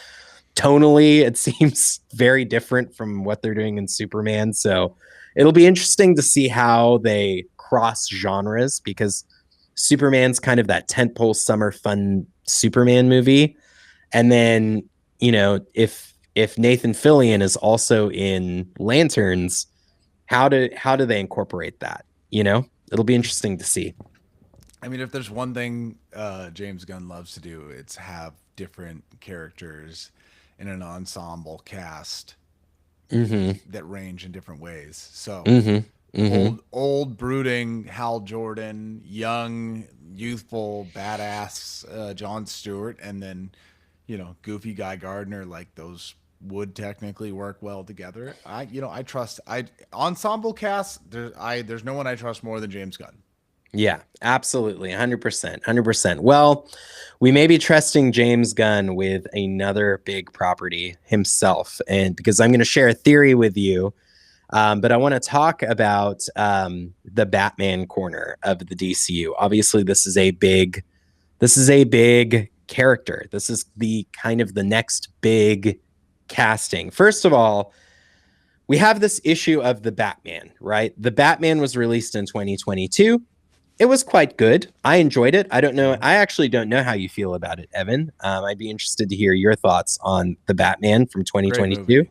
tonally it seems very different from what they're doing in Superman. So it'll be interesting to see how they cross genres, because Superman's kind of that tentpole summer fun Superman movie, and then if Nathan Fillion is also in Lanterns, how do they incorporate that? It'll be interesting to see. I mean, if there's one thing James Gunn loves to do, it's have different characters in an ensemble cast that range in different ways. So old brooding Hal Jordan, young youthful badass Jon Stewart, and then goofy Guy Gardner. Like those would technically work well together. I trust ensemble cast. There's no one I trust more than James Gunn. Yeah, absolutely. 100%. 100%. Well, we may be trusting James Gunn with another big property himself. And because I'm going to share a theory with you, but I want to talk about the Batman corner of the DCU. Obviously, this is a big character. This is the kind of the next big casting. First of all, we have this issue of the Batman, right? The Batman was released in 2022. It was quite good. I enjoyed it. I don't know. I actually don't know how you feel about it, Evan. I'd be interested to hear your thoughts on the Batman from 2022.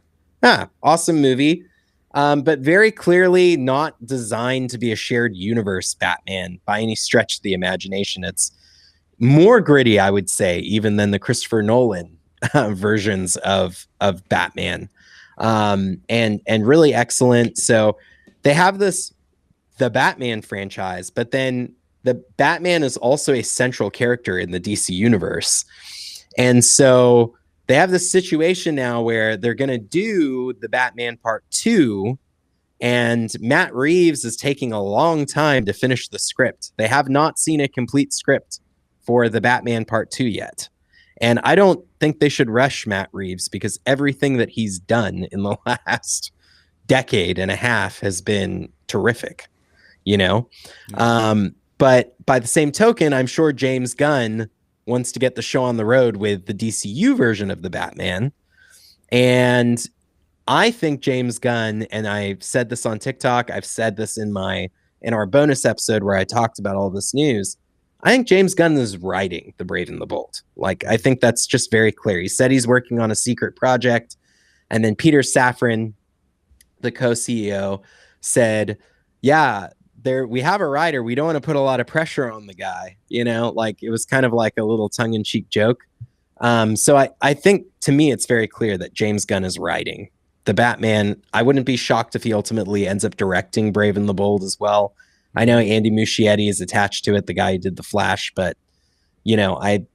Awesome movie. But very clearly not designed to be a shared universe Batman by any stretch of the imagination. It's, more gritty, I would say, even than the Christopher Nolan versions of Batman, and really excellent. So they have the Batman franchise, but then the Batman is also a central character in the DC universe, and so they have this situation now where they're going to do the Batman Part 2, and Matt Reeves is taking a long time to finish the script. They have not seen a complete script for the Batman Part 2 yet. And I don't think they should rush Matt Reeves because everything that he's done in the last decade and a half has been terrific, you know? Yeah. But by the same token, I'm sure James Gunn wants to get the show on the road with the DCU version of the Batman. And I think James Gunn, and I've said this on TikTok, I've said this in our bonus episode where I talked about all this news. I think James Gunn is writing The Brave and the Bold. Like, I think that's just very clear. He said he's working on a secret project. And then Peter Safran, the co-CEO, said, yeah, we have a writer. We don't want to put a lot of pressure on the guy. You know, like it was kind of like a little tongue-in-cheek joke. So I think to me, it's very clear that James Gunn is writing the Batman. I wouldn't be shocked if he ultimately ends up directing Brave and the Bold as well. I know Andy Muschietti is attached to it, the guy who did The Flash, but you know, I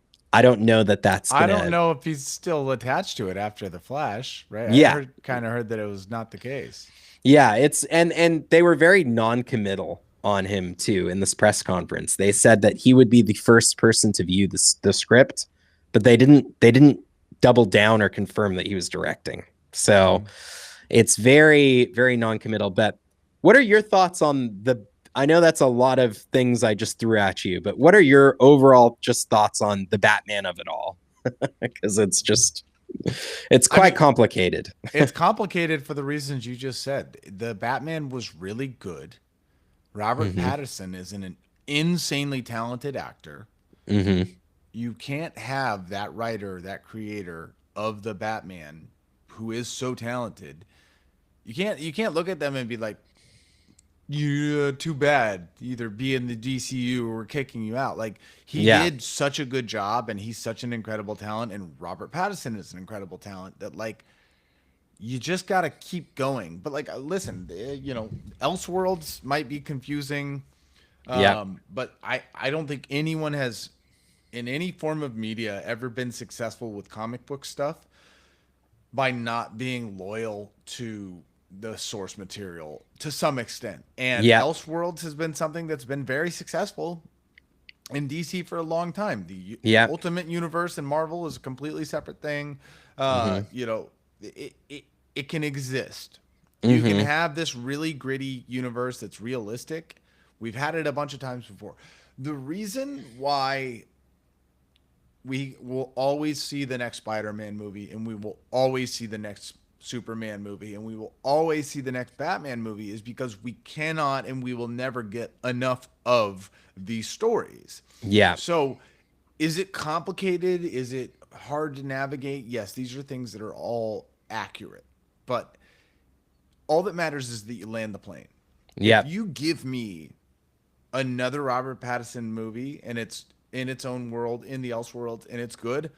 don't know that that's gonna. I don't know if he's still attached to it after The Flash, right? Yeah, Kind of heard that it was not the case. yeah, it's and they were very non-committal on him too in this press conference. They said that he would be the first person to view the script, but they didn't double down or confirm that he was directing. So it's very, very non-committal. But what are your thoughts on I know that's a lot of things I just threw at you, but what are your overall just thoughts on the Batman of it all? Because it's quite complicated. It's complicated for the reasons you just said. The Batman was really good. Robert Pattinson is an insanely talented actor. You can't have that writer, that creator of the Batman who is so talented. You can't look at them and be like, you too bad, either be in the DCU or we're kicking you out. Like he did such a good job and he's such an incredible talent, and Robert Pattinson is an incredible talent that like you just got to keep going. But like listen, you know, Elseworlds might be confusing. But I don't think anyone has in any form of media ever been successful with comic book stuff by not being loyal to the source material to some extent. And Elseworlds has been something that's been very successful in DC for a long time. The Ultimate Universe and Marvel is a completely separate thing. You know, it can exist. You can have this really gritty universe that's realistic. We've had it a bunch of times before. The reason why we will always see the next Spider-Man movie, and we will always see the next Superman movie, and we will always see the next Batman movie is because we cannot and we will never get enough of these stories. Yeah. So is it complicated? Is it hard to navigate? Yes, these are things that are all accurate, but all that matters is that you land the plane. Yeah. If you give me another Robert Pattinson movie and it's in its own world, in the Elseworlds, and it's good,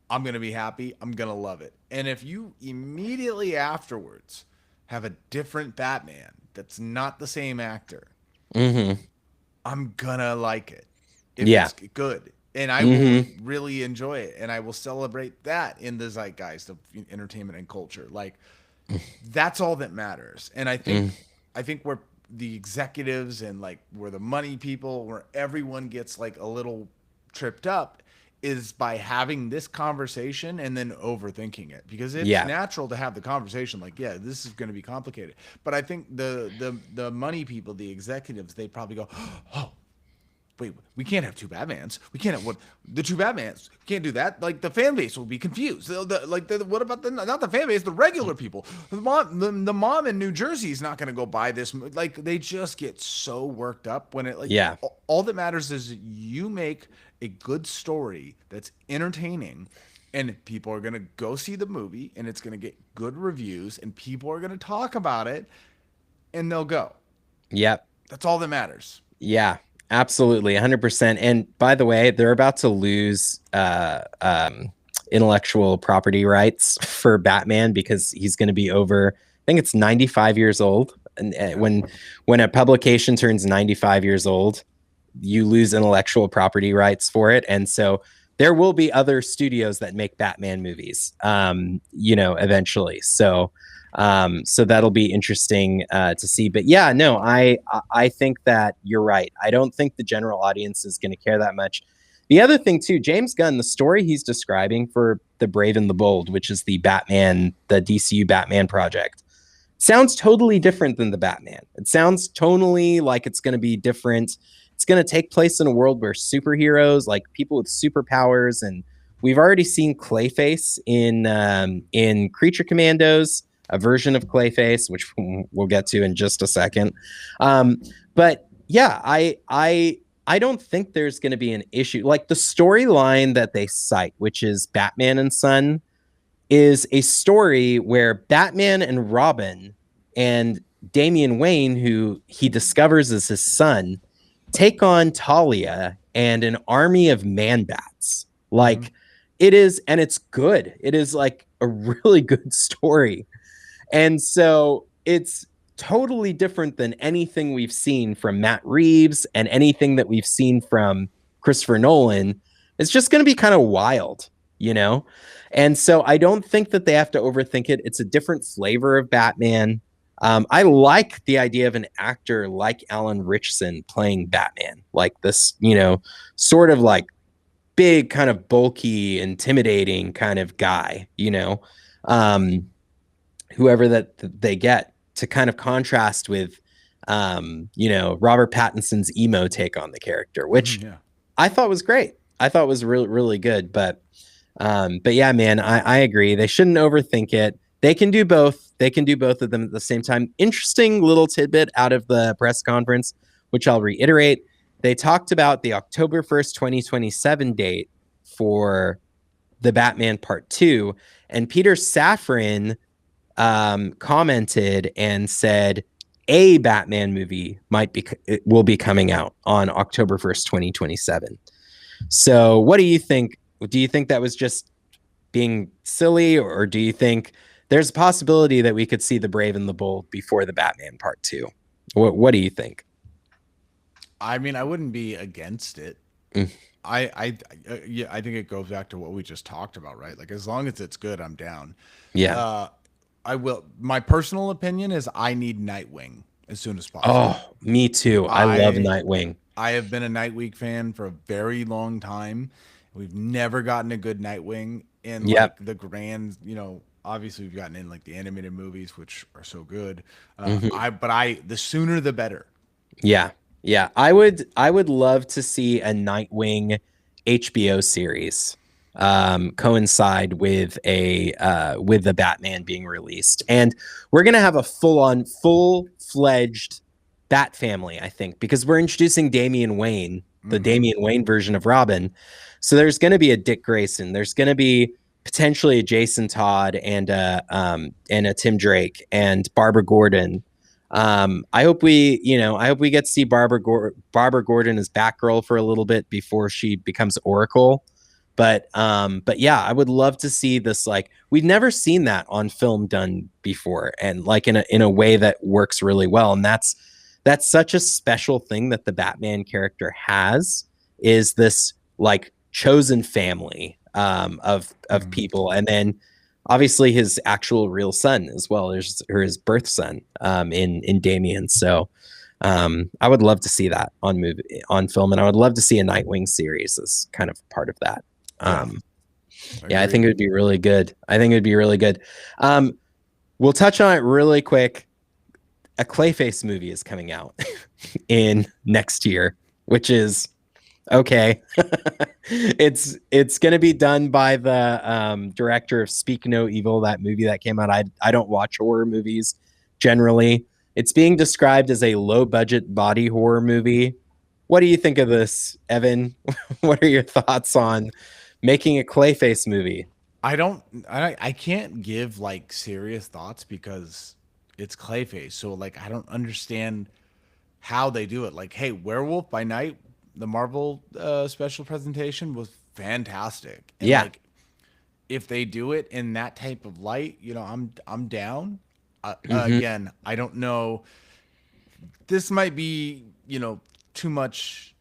I'm going to be happy. I'm going to love it. And if you immediately afterwards have a different Batman that's not the same actor, I'm going to like it. If it's good. And I will really enjoy it. And I will celebrate that in the zeitgeist of entertainment and culture. Like, that's all that matters. And I think where the executives and like where the money people, where everyone gets like a little tripped up is by having this conversation and then overthinking it, because it's natural to have the conversation like, yeah, this is going to be complicated. But I think the money people, the executives, they probably go, oh, wait, we can't have two Batmans. We can't have the two Batmans. We can't do that. Like the fan base will be confused. What about not the fan base, the regular people? The mom in New Jersey is not going to go buy this. Like they just get so worked up when it all that matters is you make a good story that's entertaining, and people are going to go see the movie, and it's going to get good reviews, and people are going to talk about it, and they'll go. Yep. That's all that matters. Yeah. Absolutely, 100%. And by the way, they're about to lose intellectual property rights for Batman because he's going to be over, I think it's 95 years old. And when a publication turns 95 years old, you lose intellectual property rights for it. And so there will be other studios that make Batman movies, eventually. So that'll be interesting to see. But yeah, no, I think that you're right. I don't think the general audience is going to care that much. The other thing too, James Gunn, the story he's describing for The Brave and the Bold, which is the DCU Batman project, sounds totally different than the Batman. It sounds tonally like it's going to be different. It's going to take place in a world where superheroes, like people with superpowers, and we've already seen Clayface in Creature Commandos, a version of Clayface, which we'll get to in just a second. But yeah, I don't think there's going to be an issue. Like the storyline that they cite, which is Batman and Son, is a story where Batman and Robin and Damian Wayne, who he discovers as his son, take on Talia and an army of man-bats. Like it is, and it's good. It is like a really good story. And so it's totally different than anything we've seen from Matt Reeves and anything that we've seen from Christopher Nolan. It's just going to be kind of wild, you know? And so I don't think that they have to overthink it. It's a different flavor of Batman. I like the idea of an actor like Alan Ritchson playing Batman, like this, sort of like big, kind of bulky, intimidating kind of guy, whoever that they get to kind of contrast with, Robert Pattinson's emo take on the character, which I thought was great. I thought was really, really good. But yeah, man, I agree. They shouldn't overthink it. They can do both. They can do both of them at the same time. Interesting little tidbit out of the press conference, which I'll reiterate. They talked about the October 1st, 2027 date for the Batman Part 2. And Peter Safran commented and said a Batman movie will be coming out on October 1st, 2027. So what do you think? Do you think that was just being silly, or do you think there's a possibility that we could see The Brave and the Bold before the Batman Part 2? What do you think? I mean, I wouldn't be against it. I think it goes back to what we just talked about, right? Like as long as it's good, I'm down. Yeah. I will. My personal opinion is I need Nightwing as soon as possible. Oh, me too. I love Nightwing. I have been a Nightwing fan for a very long time. We've never gotten a good Nightwing in like the grand, obviously we've gotten in like the animated movies, which are so good. The sooner the better. Yeah. Yeah. I would love to see a Nightwing HBO series coincide with with the Batman being released. And we're going to have a full-fledged Bat family, I think, because we're introducing Damian Wayne, the Damian Wayne version of Robin. So there's going to be a Dick Grayson. There's going to be potentially a Jason Todd and a Tim Drake and Barbara Gordon. I hope we get to see Barbara Gordon as Batgirl for a little bit before she becomes Oracle. But yeah, I would love to see this. Like, we've never seen that on film done before, and like in a way that works really well. And that's such a special thing that the Batman character has, is this like chosen family of people, and then obviously his actual real son as well, or his birth son in Damian. So I would love to see that on film, and I would love to see a Nightwing series as kind of part of that. I think it would be really good. We'll touch on it really quick. A Clayface movie is coming out in next year, which is okay. It's going to be done by the director of Speak No Evil, that movie that came out. I don't watch horror movies generally. It's being described as a low budget body horror movie. What do you think of this, Evan? What are your thoughts on making a Clayface movie? I can't give like serious thoughts because it's Clayface. So like I don't understand how they do it. Like, hey, Werewolf by Night, the Marvel special presentation was fantastic. And Yeah. like, if they do it in that type of light, you know, I'm down. Hmm. Again, I don't know. This might be, you know, too much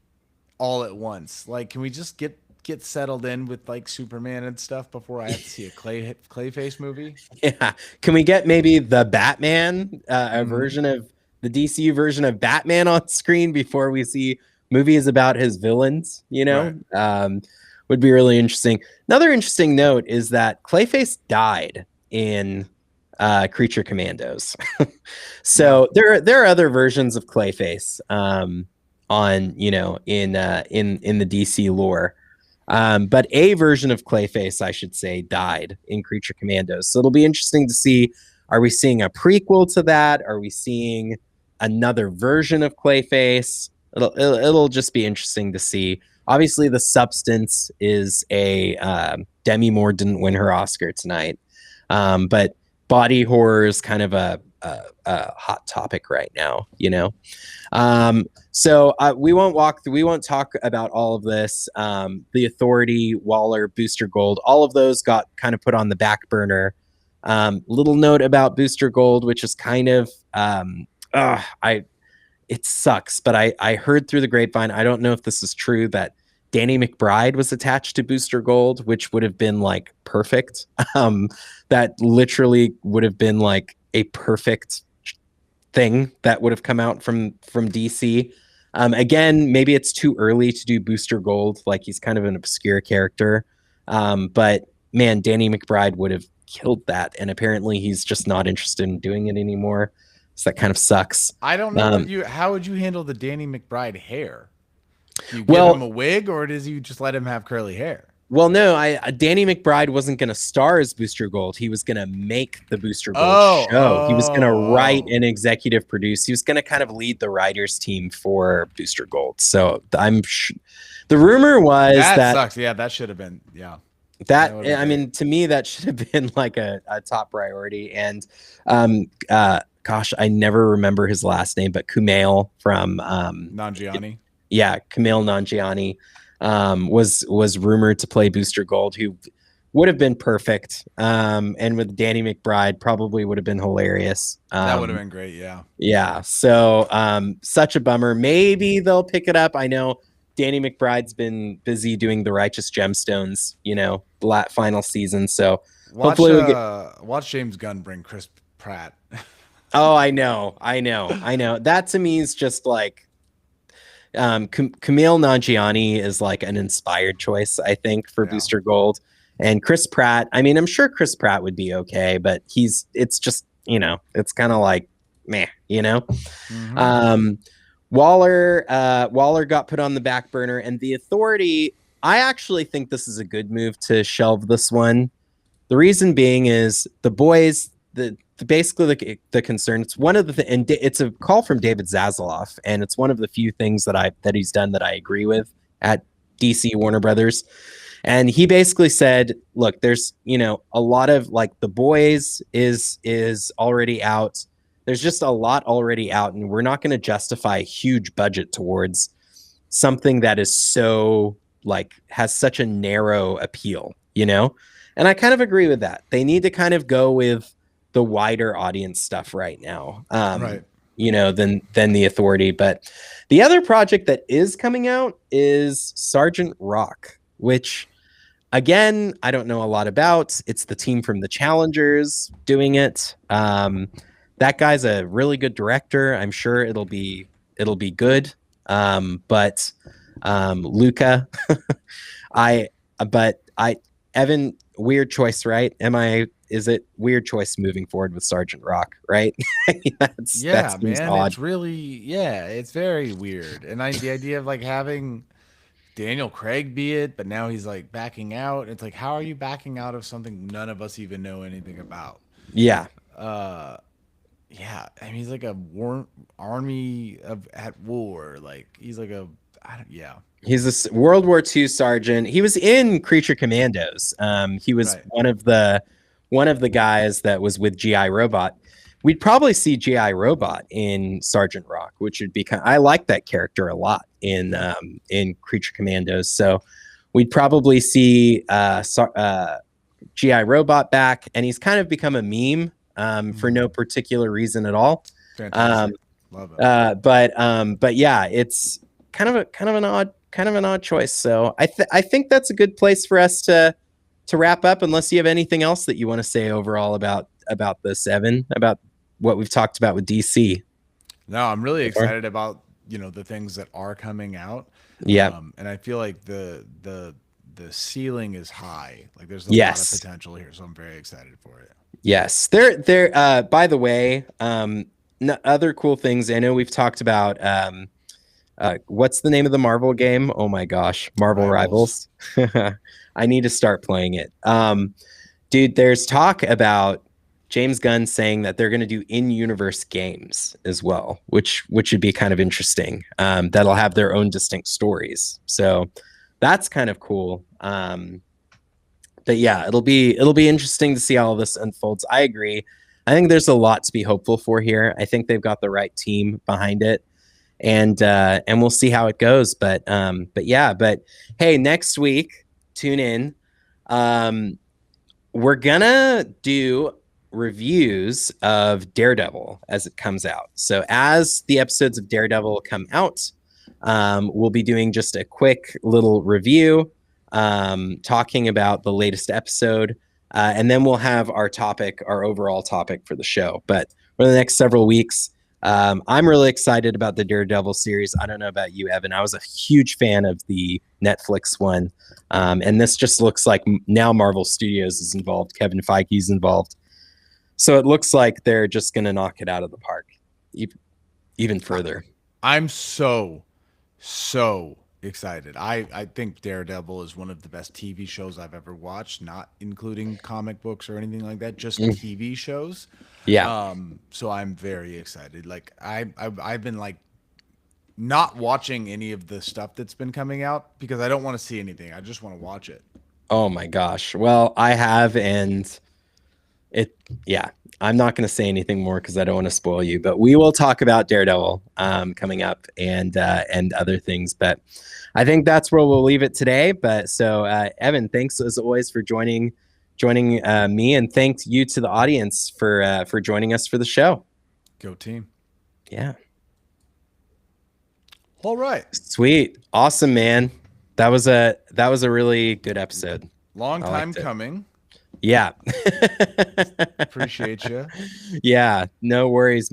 all at once. Like, can we just get settled in with like Superman and stuff before I have to see a Clayface movie? Yeah. Can we get maybe the Batman, a Hmm. version of the DCU version of Batman on screen before we see movies about his villains? Right. Would be really interesting. Another interesting note is that Clayface died in Creature Commandos. Yeah. So there are other versions of Clayface on in the DC lore. But a version of Clayface, I should say, died in Creature Commandos. So it'll be interesting to see, are we seeing a prequel to that? Are we seeing another version of Clayface? It'll just be interesting to see. Obviously, the substance is a Demi Moore didn't win her Oscar tonight, but body horror is kind of a hot topic right now, you know. So we won't talk about all of this. The Authority, Waller, Booster Gold, all of those got kind of put on the back burner. Little note about Booster Gold, which is kind of it sucks, but I heard through the grapevine, I don't know if this is true, that Danny McBride was attached to Booster Gold, which would have been like perfect. That literally would have been like a perfect thing that would have come out from DC. Again, maybe it's too early to do Booster Gold, like he's kind of an obscure character. But man, Danny McBride would have killed that, and apparently he's just not interested in doing it anymore. So that kind of sucks. I don't know what you. How would you handle the Danny McBride hair? Do you give him Well, a wig, or does you just let him have curly hair? Well, no, Danny McBride wasn't going to star as Booster Gold. He was going to make the Booster Gold Oh, show. He was going to write oh. and executive produce. He was going to kind of lead the writers team for Booster Gold. So the rumor was That that sucks. Yeah, that should have been. Yeah, that would have I been mean, to me, that should have been like a top priority. And gosh, I never remember his last name, but Kumail from Nanjiani. yeah, Kumail Nanjiani was rumored to play Booster Gold, who would have been perfect. And with Danny McBride, probably would have been hilarious. That would have been great. Yeah. Yeah. So such a bummer. Maybe they'll pick it up. I know Danny McBride's been busy doing the Righteous Gemstones, you know, final season. So hopefully we'll get. Watch James Gunn bring Chris Pratt. Oh, I know. That to me is just like Kumail Nanjiani is like an inspired choice, I think, for Booster Gold. And Chris Pratt, I mean, I'm sure Chris Pratt would be okay, but it's just, you know, it's kind of like meh, you know. Mm-hmm. Waller got put on the back burner, and the Authority, I actually think this is a good move to shelve this one. The reason being is the boys, basically the concern. It's one of the and it's a call from David Zaslav, and it's one of the few things that he's done that I agree with at DC Warner Brothers. And he basically said, look, there's, you know, a lot of like The Boys is already out. There's just a lot already out, and we're not going to justify a huge budget towards something that is so like has such a narrow appeal, you know? And I kind of agree with that. They need to kind of go with the wider audience stuff right now. Right. You know, than the Authority. But the other project that is coming out is Sergeant Rock, which again, I don't know a lot about. It's the team from the Challengers doing it. That guy's a really good director. I'm sure it'll be good. But Luca, Evan, weird choice, right? Is it weird choice moving forward with Sergeant Rock, right? That seems odd. It's really, it's very weird. And the idea of like having Daniel Craig be it, but now he's like backing out. It's like, how are you backing out of something none of us even know anything about? Yeah. Yeah. I mean, he's like a army at war. Like he's like yeah. He's a World War II sergeant. He was in Creature Commandos. He was one of the guys that was with GI Robot. we'd probably see GI Robot in Sergeant Rock, which would be I like that character a lot in Creature Commandos. So we'd probably see GI Robot back, and he's kind of become a meme for no particular reason at all. Fantastic. Love it. But yeah, it's kind of an odd choice. So I think that's a good place for us to wrap up, unless you have anything else that you want to say overall about this, Evan, about what we've talked about with DC. No, I'm really excited about, the things that are coming out. Yeah. And I feel like the ceiling is high. Like there's a lot of potential here, so I'm very excited for it. Yes. There by the way, other cool things. I know we've talked about what's the name of the Marvel game? Oh my gosh, Marvel Rivals. I need to start playing it. Dude, there's talk about James Gunn saying that they're going to do in-universe games as well, which would be kind of interesting. That'll have their own distinct stories. So that's kind of cool. But yeah, it'll be interesting to see how all this unfolds. I agree. I think there's a lot to be hopeful for here. I think they've got the right team behind it, and we'll see how it goes. But hey, next week, tune in. We're gonna do reviews of Daredevil as it comes out. So as the episodes of Daredevil come out, we'll be doing just a quick little review, talking about the latest episode, and then we'll have our overall topic for the show. But for the next several weeks, I'm really excited about the Daredevil series. I don't know about you, Evan. I was a huge fan of the Netflix one, and this just looks like now Marvel Studios is involved. Kevin Feige's involved. So it looks like they're just going to knock it out of the park even further. I'm so excited. I think Daredevil is one of the best TV shows I've ever watched, not including comic books or anything like that, just TV shows. Yeah. So I'm very excited. Like I've been like not watching any of the stuff that's been coming out because I don't want to see anything. I just want to watch it. Oh my gosh. Well, I have, and I'm not going to say anything more because I don't want to spoil you, but we will talk about Daredevil coming up and other things. But I think that's where we'll leave it today. But so Evan, thanks as always for joining me, and thank you to the audience for joining us for the show. Go team. Yeah. All right. Sweet. Awesome, man. That was a really good episode. Long time coming. Yeah. Appreciate you. Yeah, no worries, man.